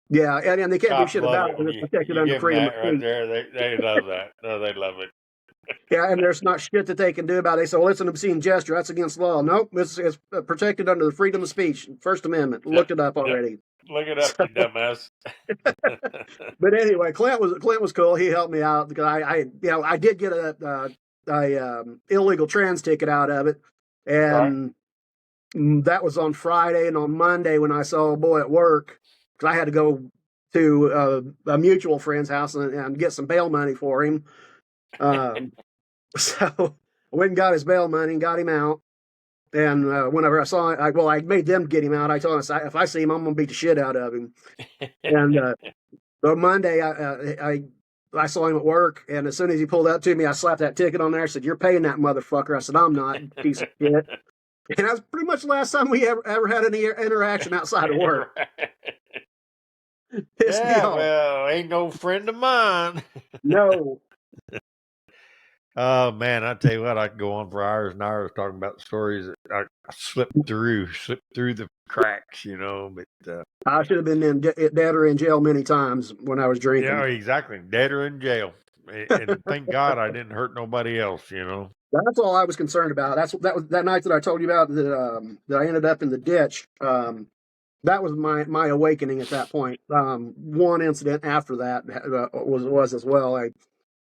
S2: Yeah, and they can't
S1: Cops
S2: do shit
S1: love
S2: about
S1: it
S2: it.
S1: when
S2: It's
S1: you
S2: protected under
S1: give them
S2: freedom
S1: that
S2: of
S1: right
S2: speech.
S1: there. They love that. No, they love it.
S2: Yeah, and there's not shit that they can do about it. They say, well, it's an obscene gesture. That's against law. Nope, it's protected under the freedom of speech, First Amendment. Looked it up already.
S1: Look it up, you dumbass.
S2: But anyway, Clint was cool. He helped me out because I did get a illegal trans ticket out of it, and that was on Friday. And on Monday when I saw a boy at work, because I had to go to a mutual friend's house and get some bail money for him. So I went and got his bail money and got him out. And whenever I saw it, I made them get him out. I told him, if I see him, I'm going to beat the shit out of him. And so Monday, I saw him at work, and as soon as he pulled up to me, I slapped that ticket on there. I said, "You're paying that motherfucker." I said, "I'm not, piece of shit." And that's pretty much the last time we ever had any interaction outside of work. Pissed me off.
S1: Well, ain't no friend of mine.
S2: No.
S1: Oh man, I tell you what, I could go on for hours and hours talking about the stories that I slipped through the cracks, But
S2: I should have been dead or in jail many times when I was drinking.
S1: yeah, exactly, dead or in jail. And thank God I didn't hurt nobody else.
S2: That's all I was concerned about. That was that night that I told you about that I ended up in the ditch. That was my awakening at that point. One incident after that was as well. I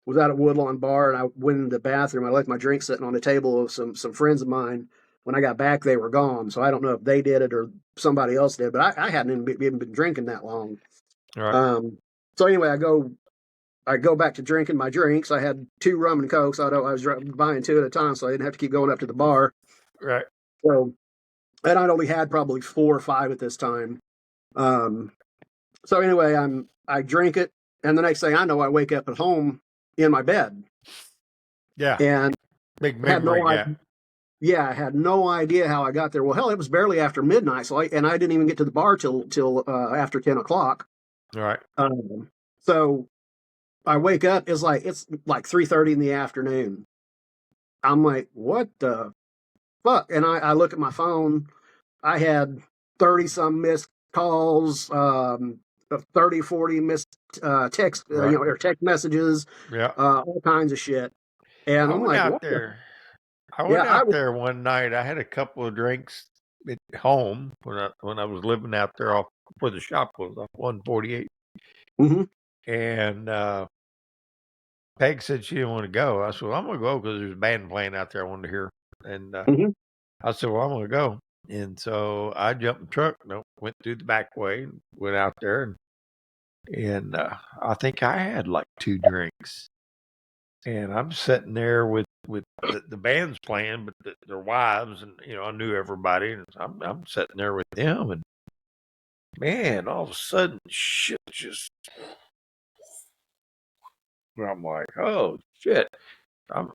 S2: was at a Woodlawn bar and I went into the bathroom. I left my drink sitting on the table of some friends of mine. When I got back, they were gone. So I don't know if they did it or somebody else did, but I hadn't even been drinking that long.
S1: Right.
S2: So anyway, I go back to drinking my drinks. I had 2 rum and cokes. I was buying 2 at a time, so I didn't have to keep going up to the bar.
S1: Right.
S2: So, and I'd only had probably 4 or 5 at this time. So anyway, I drink it, and the next thing I know, I wake up at home in my bed.
S1: Yeah.
S2: And
S1: big memory gap.
S2: Yeah, I had no idea how I got there. Well, hell, it was barely after midnight, so I didn't even get to the bar till after 10 o'clock.
S1: Right.
S2: So I wake up. It's like 3:30 in the afternoon. I'm like, what the fuck? And I look at my phone. I had 30 some missed calls, 30, 40 missed text,
S1: Right.
S2: or text messages,
S1: Yeah.
S2: all kinds of shit. And I'm like,
S1: out
S2: what
S1: there. I went out there one night. I had a couple of drinks at home when I was living out there off where the shop was, off 148.
S2: Mm-hmm.
S1: And Peg said she didn't want to go. I said, well, I'm going to go because there's a band playing out there I wanted to hear. And I said, well, I'm going to go. And so I jumped in the truck, went through the back way, and went out there. And I think I had like 2 drinks. And I'm sitting there with the band's playing, but their wives, and I knew everybody, and I'm sitting there with them, and man, all of a sudden, shit just. I'm like, oh shit, I'm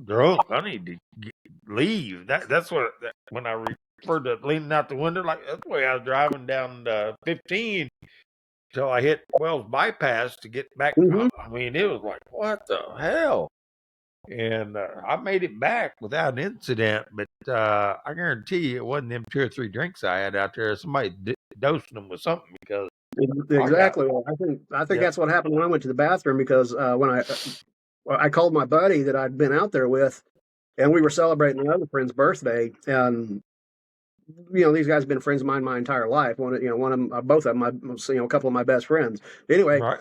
S1: drunk. I need to leave. That's what when I referred to leaning out the window, like that's the way I was driving down 15 till I hit Wells Bypass to get back.
S2: Mm-hmm.
S1: I mean, it was like, what the hell? And I made it back without an incident, but I guarantee you it wasn't them 2 or 3 drinks I had out there. Somebody dosing them with something because I got,
S2: Exactly. Well, I think
S1: yeah,
S2: that's what happened when I went to the bathroom because when I called my buddy that I'd been out there with, and we were celebrating another friend's birthday, and these guys have been friends of mine my entire life. One of them, both of them, a couple of my best friends. Anyway,
S1: right,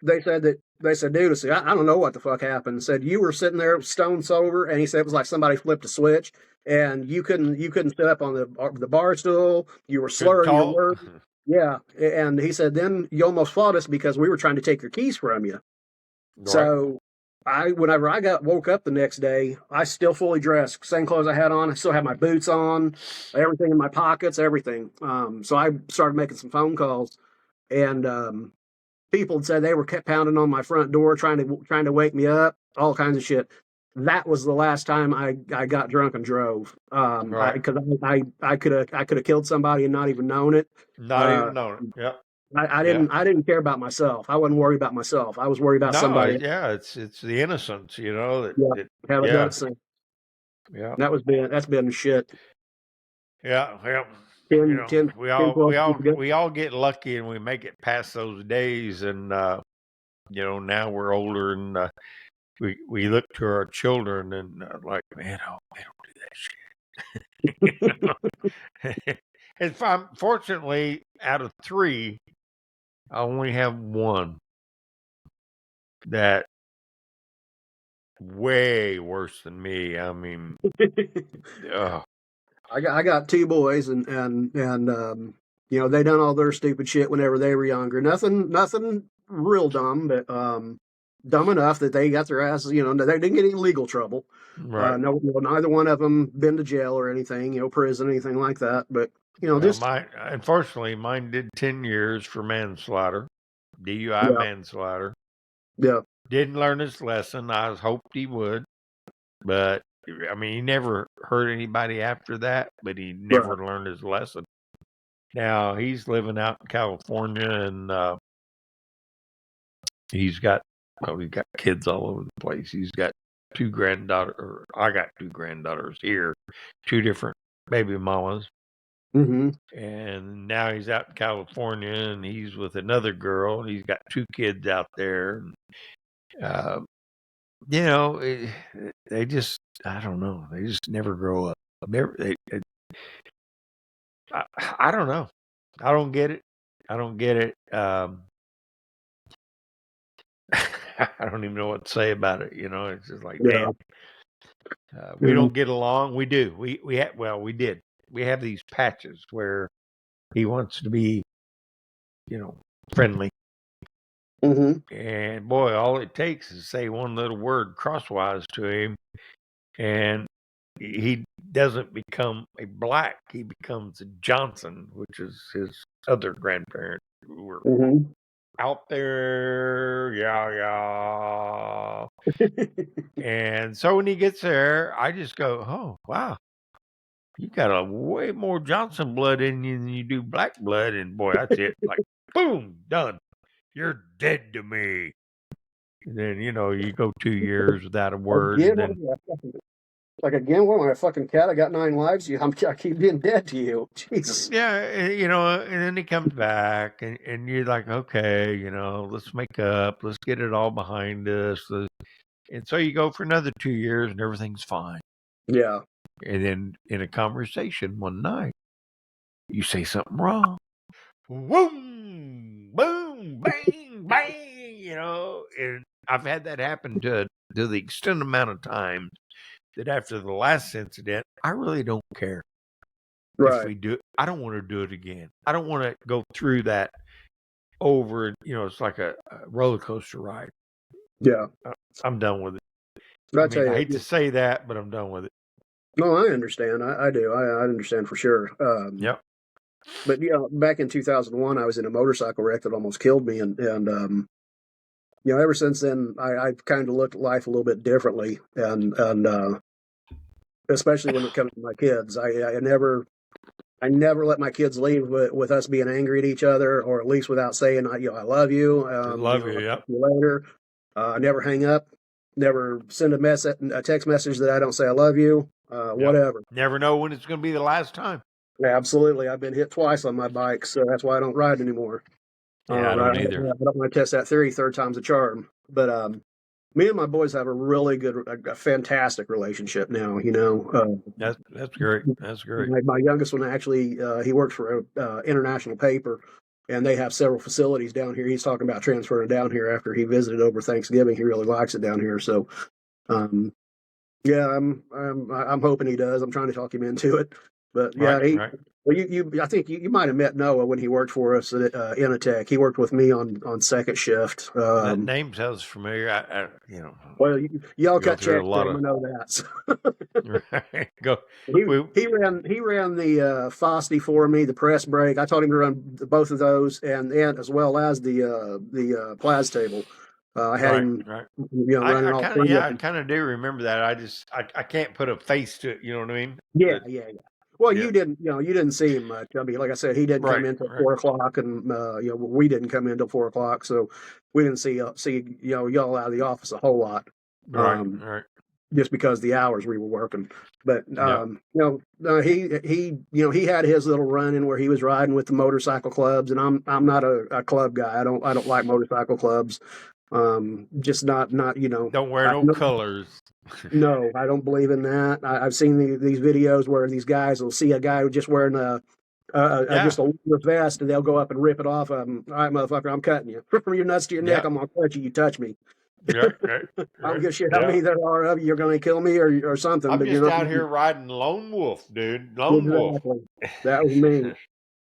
S2: they said, dude, I don't know what the fuck happened. Said you were sitting there stone sober, and he said it was like somebody flipped a switch, and you couldn't sit up on the bar stool. You were
S1: couldn't
S2: slurring your
S1: talk.
S2: words. Yeah, and he said then you almost fought us because we were trying to take your keys from you.
S1: Right.
S2: So whenever I woke up the next day, I still fully dressed, same clothes I had on. I still had my boots on, everything in my pockets, everything. So I started making some phone calls, and people said they were kept pounding on my front door, trying to wake me up, all kinds of shit. That was the last time I got drunk and drove.
S1: Right.
S2: Because I could have killed somebody and not even known it.
S1: Not
S2: Uh,
S1: even knowing it. Yep.
S2: I
S1: Yeah.
S2: didn't care about myself. I wasn't worried about myself. I was worried about
S1: No,
S2: somebody.
S1: yeah, it's the innocence,
S2: Yeah,
S1: that
S2: have a
S1: yeah,
S2: guts. And
S1: yeah,
S2: that's been shit.
S1: yeah, yeah.
S2: 10, 10,
S1: We
S2: 10,
S1: all
S2: 12 years ago.
S1: get lucky and we make it past those days, and now we're older, and we look to our children and like, man, oh, they don't do that shit. If I'm fortunately out of 3, I only have one that way worse than me. I mean, ugh.
S2: I got 2 boys, and they done all their stupid shit whenever they were younger. Nothing real dumb, but dumb enough that they got their asses. They didn't get any legal trouble.
S1: Right.
S2: No, neither one of them been to jail or anything, prison, anything like that. But
S1: Well,
S2: just
S1: unfortunately, mine did 10 years for manslaughter, DUI
S2: yeah,
S1: manslaughter.
S2: yeah,
S1: Didn't learn his lesson. I hoped he would, but I mean, he never hurt anybody after that, but he never
S2: right.
S1: learned his lesson. Now he's living out in California, and he's got kids all over the place. He's got 2 granddaughters, or I got 2 granddaughters here, 2 different baby mamas.
S2: Mm-hmm.
S1: And now he's out in California, and he's with another girl, and he's got 2 kids out there. And, they just, I don't know, they just never grow up. Never, I don't know. I don't get it. I don't get it. I don't even know what to say about it. It's just like,
S2: Yeah.
S1: damn, we don't get along. We do. We did. We have these patches where he wants to be, friendly.
S2: Mm-hmm.
S1: And boy, all it takes is say one little word crosswise to him, and he doesn't become a Black. He becomes a Johnson, which is his other grandparent who were
S2: Mm-hmm.
S1: out there. Yeah, yeah. And so when he gets there, I just go, oh, wow. You got a way more Johnson blood in you than you do Black blood. And boy, that's it. Like, boom, done. You're dead to me. And then, you go 2 years without a word.
S2: Again,
S1: And then,
S2: what am I, a fucking cat? I got 9 lives. I keep being dead to you. Jesus.
S1: yeah, and then he comes back, and you're like, okay, let's make up. Let's get it all behind us. And so you go for another 2 years and everything's fine.
S2: Yeah.
S1: And then in a conversation one night, you say something wrong. Boom, boom, bang, bang, and I've had that happen to the extended amount of time that after the last incident, I really don't care if
S2: Right.
S1: we do it. I don't want to do it again. I don't want to go through that over, it's like a roller coaster ride.
S2: Yeah.
S1: I'm done with it.
S2: I
S1: I
S2: tell
S1: mean, I
S2: you,
S1: hate to say that, but I'm done with it.
S2: no, I understand. I do. I understand for sure.
S1: Yep.
S2: But back in 2001, I was in a motorcycle wreck that almost killed me, and ever since then, I've kind of looked at life a little bit differently, and especially when it comes to my kids, I never let my kids leave with us being angry at each other, or at least without saying, I love you,
S1: I love you.
S2: I'll
S1: Yep.
S2: talk to you later. I never hang up, never send a text message that I don't say I love you,
S1: Yep.
S2: whatever.
S1: Never know when it's going to be the last time.
S2: Absolutely, I've been hit twice on my bike, so that's why I don't ride anymore.
S1: Yeah, I
S2: But
S1: don't either.
S2: I don't want to test that theory. Third time's a charm. But me and my boys have a really good, a fantastic relationship now.
S1: That's great. That's great.
S2: My youngest one actually, he works for a international paper, and they have several facilities down here. He's talking about transferring down here after he visited over Thanksgiving. He really likes it down here. So, um, yeah, I'm hoping he does. I'm trying to talk him into it. But yeah,
S1: Right. Right.
S2: well, I think you might have met Noah when he worked for us at Initech. He worked with me on second shift.
S1: That name sounds familiar.
S2: Well, y'all
S1: go
S2: cut
S1: through
S2: checks
S1: a
S2: with
S1: lot
S2: him. I
S1: of
S2: know that.
S1: right. Go.
S2: He
S1: We
S2: ran the Fosty for me, the press brake. I taught him to run both of those, and as well as the Plas table. I had
S1: right.
S2: him,
S1: Right.
S2: running
S1: I
S2: all
S1: kind of
S2: three of
S1: I
S2: them.
S1: kind of do remember that. I can't put a face to it. You know what I mean?
S2: Yeah,
S1: But
S2: yeah, yeah. Well,
S1: yeah.
S2: you didn't see him much. I mean, like I said, he didn't come
S1: Right.
S2: in till
S1: Right.
S2: 4 o'clock, and we didn't come in till 4 o'clock, so we didn't see y'all out of the office a whole lot.
S1: Right.
S2: Um,
S1: Right.
S2: just because the hours we were working. But
S1: Yep.
S2: he had his little run in where he was riding with the motorcycle clubs, and I'm not a club guy. I don't like motorcycle clubs. Just not
S1: Don't wear
S2: I,
S1: no
S2: no,
S1: colors.
S2: no, I don't believe in that. I've seen these videos where these guys will see a guy who's just wearing
S1: Yeah.
S2: just a loose vest, and they'll go up and rip it off of him. All right, motherfucker, I'm cutting you from your nuts to your neck.
S1: Yeah.
S2: I'm gonna cut you. You touch me.
S1: Right. Right.
S2: I don't
S1: Right.
S2: give a shit how
S1: Yeah.
S2: many there are of you. You're going to kill me or something.
S1: I'm
S2: But
S1: just out here riding lone wolf, dude. Lone wolf.
S2: exactly. That was me.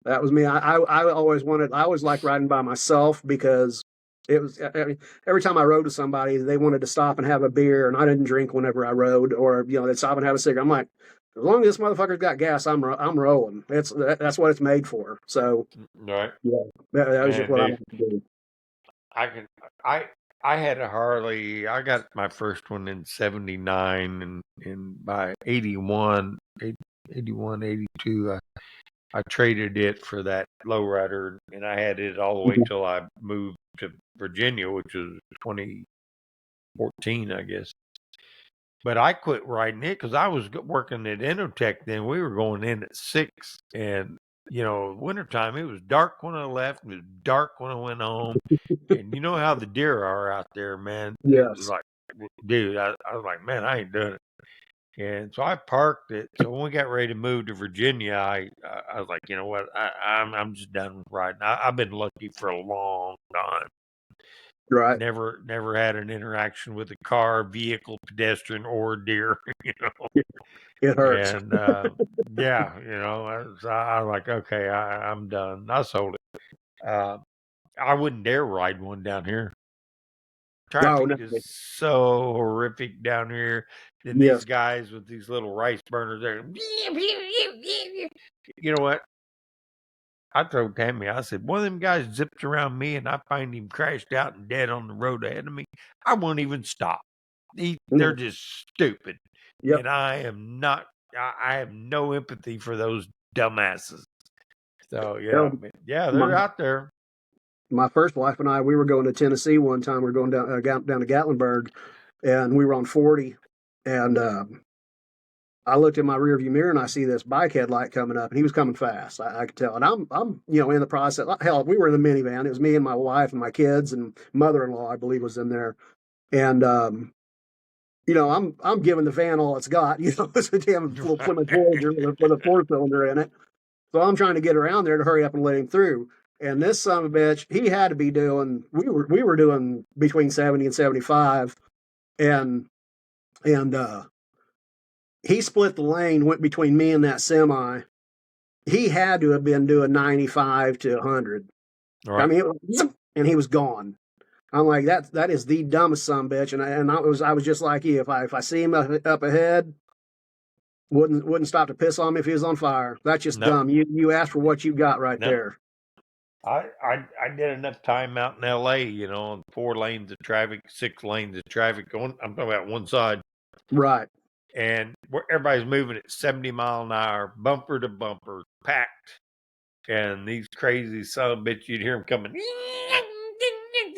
S2: That was me. I always wanted. I always liked riding by myself because it was. I mean, every time I rode with somebody, they wanted to stop and have a beer, and I didn't drink whenever I rode, or they'd stop and have a cigarette. I'm like, as long as this motherfucker's got gas, I'm rolling. That's what it's made for. So
S1: Right.
S2: yeah, that was just
S1: Man,
S2: what I
S1: dude.
S2: wanted to do.
S1: I can I I had a Harley. I got my first one in '79, and by 81, 81, 82, I traded it for that lowrider, and I had it all the way
S2: Mhm.
S1: till I moved to Virginia, which was 2014, I guess. But I quit riding it because I was working at Inotech then. We were going in at 6, and wintertime, it was dark when I left. It was dark when I went home. And you know how the deer are out there, man. It was
S2: Yes,
S1: like, dude, I was like, man, I ain't doing it. And so I parked it. So when we got ready to move to Virginia, I was like, you know what? I'm just done with riding. I've been lucky for a long time.
S2: right.
S1: Never had an interaction with a car, vehicle, pedestrian, or deer.
S2: It hurts.
S1: And yeah, I was like, okay, I'm done. I sold it. I wouldn't dare ride one down here.
S2: No,
S1: Traffic
S2: no.
S1: is so horrific down here. Then
S2: Yes.
S1: these guys with these little rice burners there. You know what? I told Tammy, I said, one of them guys zipped around me and I find him crashed out and dead on the road ahead of me. I won't even stop. They're
S2: No.
S1: just stupid.
S2: Yep.
S1: And I am not, I have no empathy for those dumbasses. So,
S2: Hell,
S1: yeah,
S2: my
S1: they're out there.
S2: my first wife and I, we were going to Tennessee one time. We were going down to Gatlinburg, and we were on 40. And I looked in my rearview mirror and I see this bike headlight coming up, and he was coming fast. I could tell. And I'm in the process. Hell, we were in the minivan. It was me and my wife and my kids and mother-in-law, I believe, was in there. And I'm giving the van all it's got. It's a damn little Plymouth Voyager with a four-cylinder in it. So I'm trying to get around there to hurry up and let him through. And this son of a bitch, he had to be doing. We were doing between 70 and 75, and and he split the lane, went between me and that semi. He had to have been doing 95 to 100. I
S1: Right.
S2: mean, and he was gone. I'm like, that is the dumbest son of a bitch. And I was just like you. If I see him up ahead, wouldn't stop to piss on him if he was on fire. That's just
S1: No,
S2: dumb. You asked for what you got right
S1: no.
S2: there.
S1: I did enough time out in L.A. On 4 lanes of traffic, 6 lanes of traffic. I'm talking about one side,
S2: Right.
S1: and where everybody's moving at 70 mile an hour, bumper to bumper, packed. And these crazy son of a bitch, you'd hear them coming,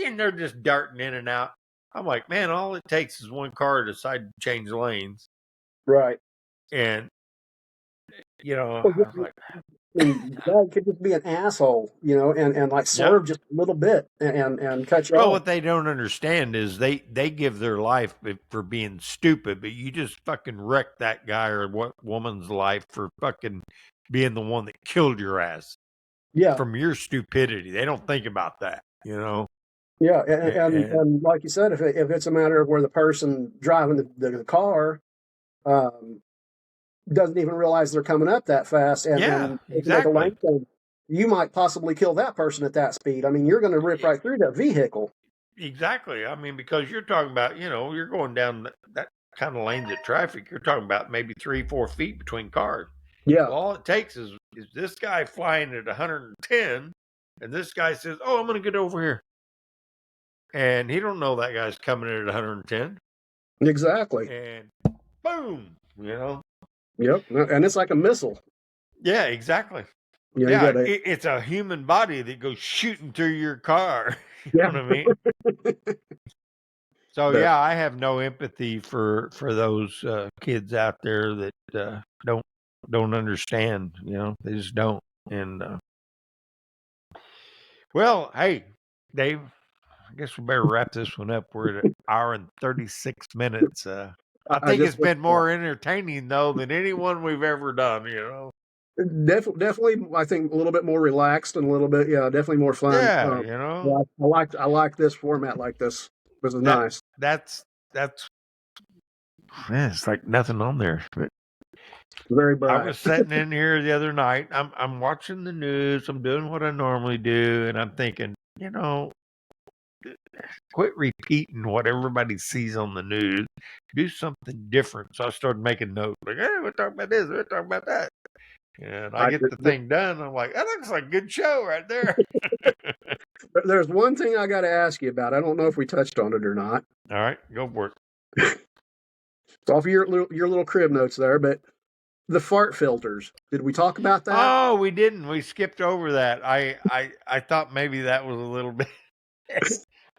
S1: and they're just darting in and out. I'm like, man, all it takes is one car to decide to change lanes.
S2: Right.
S1: And, I
S2: Well,
S1: was like,
S2: Dad could just be an asshole, and like
S1: yeah.
S2: swerve just a little bit and cut you
S1: Well,
S2: off.
S1: what they don't understand is they give their life for being stupid, but you just fucking wrecked that guy or what woman's life for fucking being the one that killed your ass
S2: Yeah.
S1: from your stupidity. They don't think about that,
S2: Yeah.
S1: And
S2: And like you said, if it's a matter of where the person driving the car doesn't even realize they're coming up that fast
S1: yeah,
S2: and they can make a
S1: exactly.
S2: lane change, you might possibly kill that person at that speed. I mean, you're going to rip right through that vehicle.
S1: Exactly. I mean, because you're talking about, you're going down that kind of lanes of traffic. You're talking about maybe 3-4 feet between cars.
S2: Yeah.
S1: Well, all it takes is this guy flying at 110, and this guy says, "Oh, I'm going to get over here," and he don't know that guy's coming in at 110,
S2: Exactly.
S1: and boom,
S2: Yep. And it's like a missile.
S1: Yeah, exactly.
S2: You
S1: Yeah,
S2: got to.
S1: it's a human body that goes shooting through your car. You
S2: Yeah.
S1: know what I mean? So
S2: But
S1: yeah, I have no empathy for those kids out there that don't understand. They just don't. And well, hey, Dave, I guess we better wrap this one up. We're at an hour and 36 minutes. I
S2: I
S1: think
S2: just
S1: it's been more entertaining though than any one we've ever done.
S2: definitely, I think a little bit more relaxed and a little bit, definitely more fun.
S1: Yeah,
S2: Yeah, I like this format like this. This is
S1: that
S2: nice.
S1: that's man, it's like nothing on there. But
S2: Very
S1: I
S2: bright.
S1: was sitting in here the other night. I'm watching the news. I'm doing what I normally do, and I'm thinking, quit repeating what everybody sees on the news. Do something different. So I started making notes, like, hey, we're talking about this, we're talking about that. And I get the thing done. I'm like, that looks like a good show right there.
S2: There's one thing I got to ask you about. I don't know if we touched on it or not.
S1: All right, go for it.
S2: It's off your little crib notes there, but the fart filters. Did we talk about that?
S1: Oh, we didn't. We skipped over that. I thought maybe that was a little bit.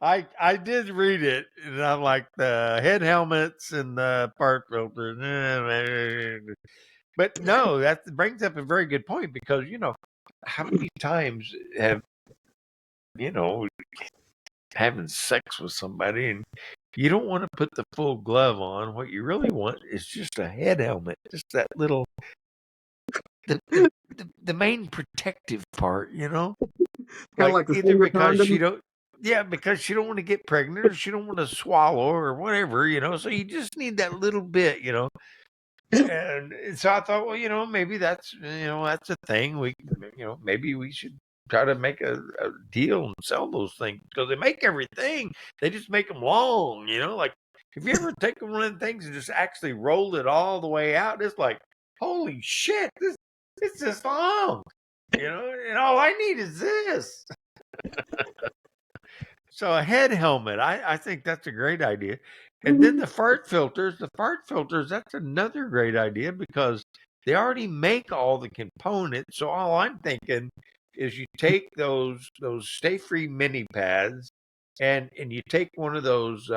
S1: I did read it, and I'm like the head helmets and the fart filters. But no, that brings up a very good point because how many times have having sex with somebody and you don't want to put the full glove on. What you really want is just a head helmet, just that little the main protective part,
S2: Kind of
S1: like
S2: like the
S1: either
S2: finger
S1: because she
S2: condom.
S1: because she don't want to get pregnant or she don't want to swallow or whatever, so you just need that little bit, and so I thought, well, maybe that's that's a thing. We maybe we should try to make a deal and sell those things because they make everything. They just make them long, like if you ever take one of the things and just actually roll it all the way out, it's like, holy shit, it's just long, and all I need is this. So a head helmet, I think that's a great idea. And then the fart filters, that's another great idea because they already make all the components. So all I'm thinking is you take those Stay Free mini pads and you take one of those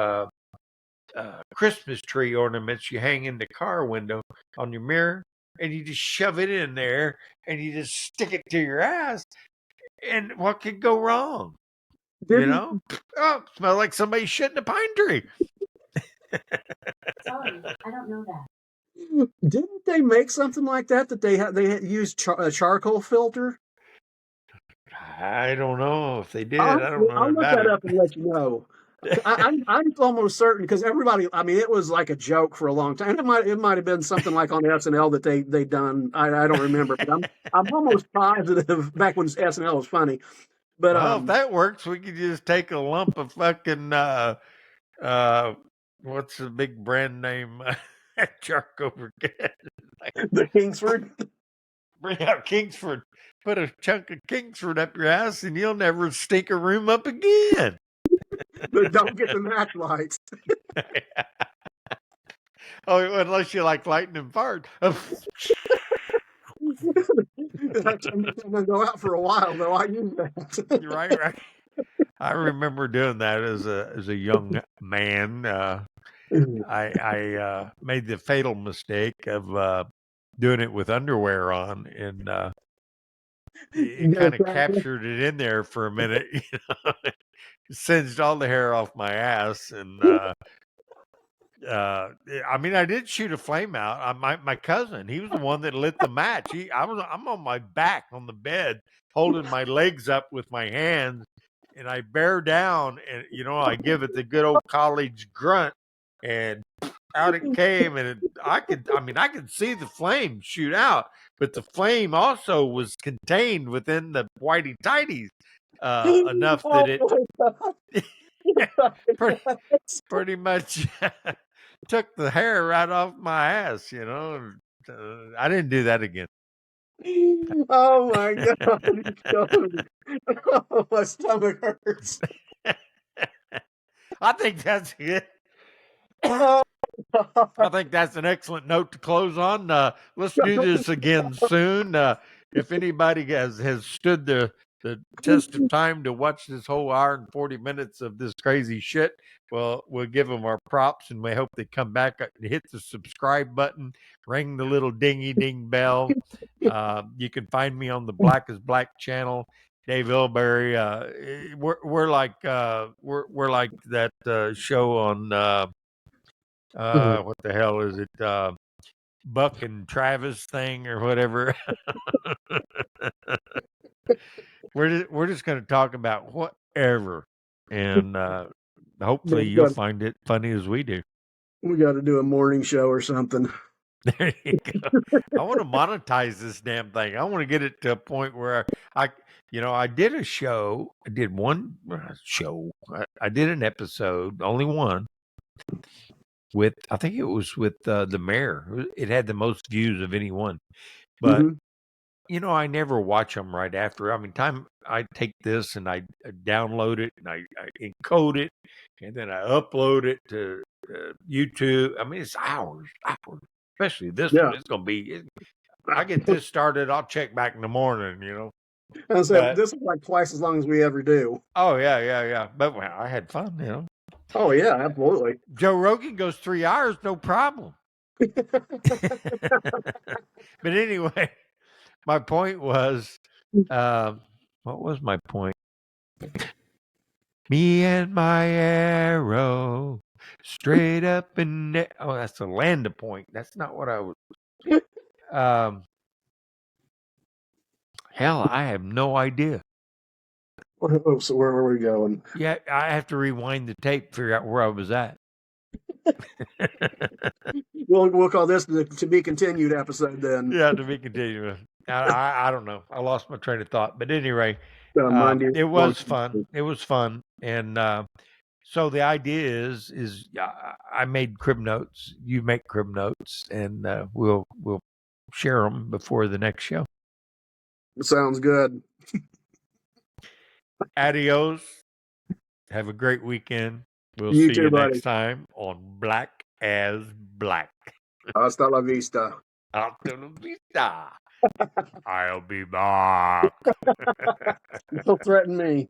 S1: Christmas tree ornaments you hang in the car window on your mirror and you just shove it in there and you just stick it to your ass. And what could go wrong?
S2: Didn't
S1: Oh, smell like somebody shit in a pine tree.
S3: Sorry, I don't know that.
S2: didn't they make something like that they used a charcoal filter?
S1: I don't know if they did. I don't know
S2: I'll look
S1: about
S2: that
S1: it.
S2: up and let you know. I'm almost certain because everybody. I mean, it was like a joke for a long time. It might have been something like on SNL that they done. I don't remember, but I'm almost positive back when SNL was funny But
S1: Well, if that works, we could just take a lump of fucking what's the big brand name charcoal get?
S2: the Kingsford.
S1: Bring out Kingsford. Put a chunk of Kingsford up your ass, and you'll never stink a room up again.
S2: But don't get the match lights.
S1: Oh, unless you like lighting and fart.
S2: I'm gonna go out for a while, though. I use that.
S1: Right, right. I remember doing that as a young man. I made the fatal mistake of doing it with underwear on, and it kind of captured it in there for a minute. You know? Singed all the hair off my ass, and I mean, I did shoot a flame out. My cousin, he was the one that lit the match. I'm on my back on the bed, holding my legs up with my hands, and I bear down, and I give it the good old college grunt, and out it came, and I could see the flame shoot out, but the flame also was contained within the whitey tighties enough that it pretty much took the hair right off my ass. I didn't do that again.
S2: Oh my god! Oh, my stomach hurts.
S1: I think that's it.
S2: Oh.
S1: I think that's an excellent note to close on. Let's do this again soon. If anybody has stood the test of time to watch this whole hour and 40 minutes of this crazy shit, well, we'll give them our props, and we hope they come back and hit the subscribe button, ring the little dingy ding bell. You can find me on the Black is Black channel. Dave Ilbery. We're like that show on what the hell is it? Buck and Travis thing or whatever. We're just going to talk about whatever, and hopefully you'll find it funny as we do.
S2: We got to do a morning show or something.
S1: There you go. I want to monetize this damn thing. I want to get it to a point where I did a show. I did one show. I did an episode, only one, with I think it was with the mayor. It had the most views of any one, but I never watch them right after. I mean, I take this and I download it and I encode it, and then I upload it to YouTube. I mean, it's hours, especially this one. It's gonna be. I get this started. I'll check back in the morning.
S2: And so this is like twice as long as we ever do.
S1: Oh yeah. But I had fun.
S2: Oh yeah, absolutely.
S1: Joe Rogan goes 3 hours, no problem. But anyway, my point was, what was my point? Me and my arrow, straight up and that's a land point. That's not what I was. Hell, I have no idea.
S2: Oh, so where were we going?
S1: Yeah, I have to rewind the tape, figure out where I was at.
S2: We'll call this the to be continued episode then.
S1: Yeah, to be continued. I don't know. I lost my train of thought. But anyway, it was fun. It was fun. And so the idea is I made crib notes. You make crib notes, and we'll share them before the next show.
S2: Sounds good.
S1: Adios. Have a great weekend. We'll
S2: You
S1: see
S2: too,
S1: you
S2: buddy.
S1: next time on Black as Black.
S2: Hasta la vista.
S1: Hasta la vista. I'll be back.
S2: Don't threaten me.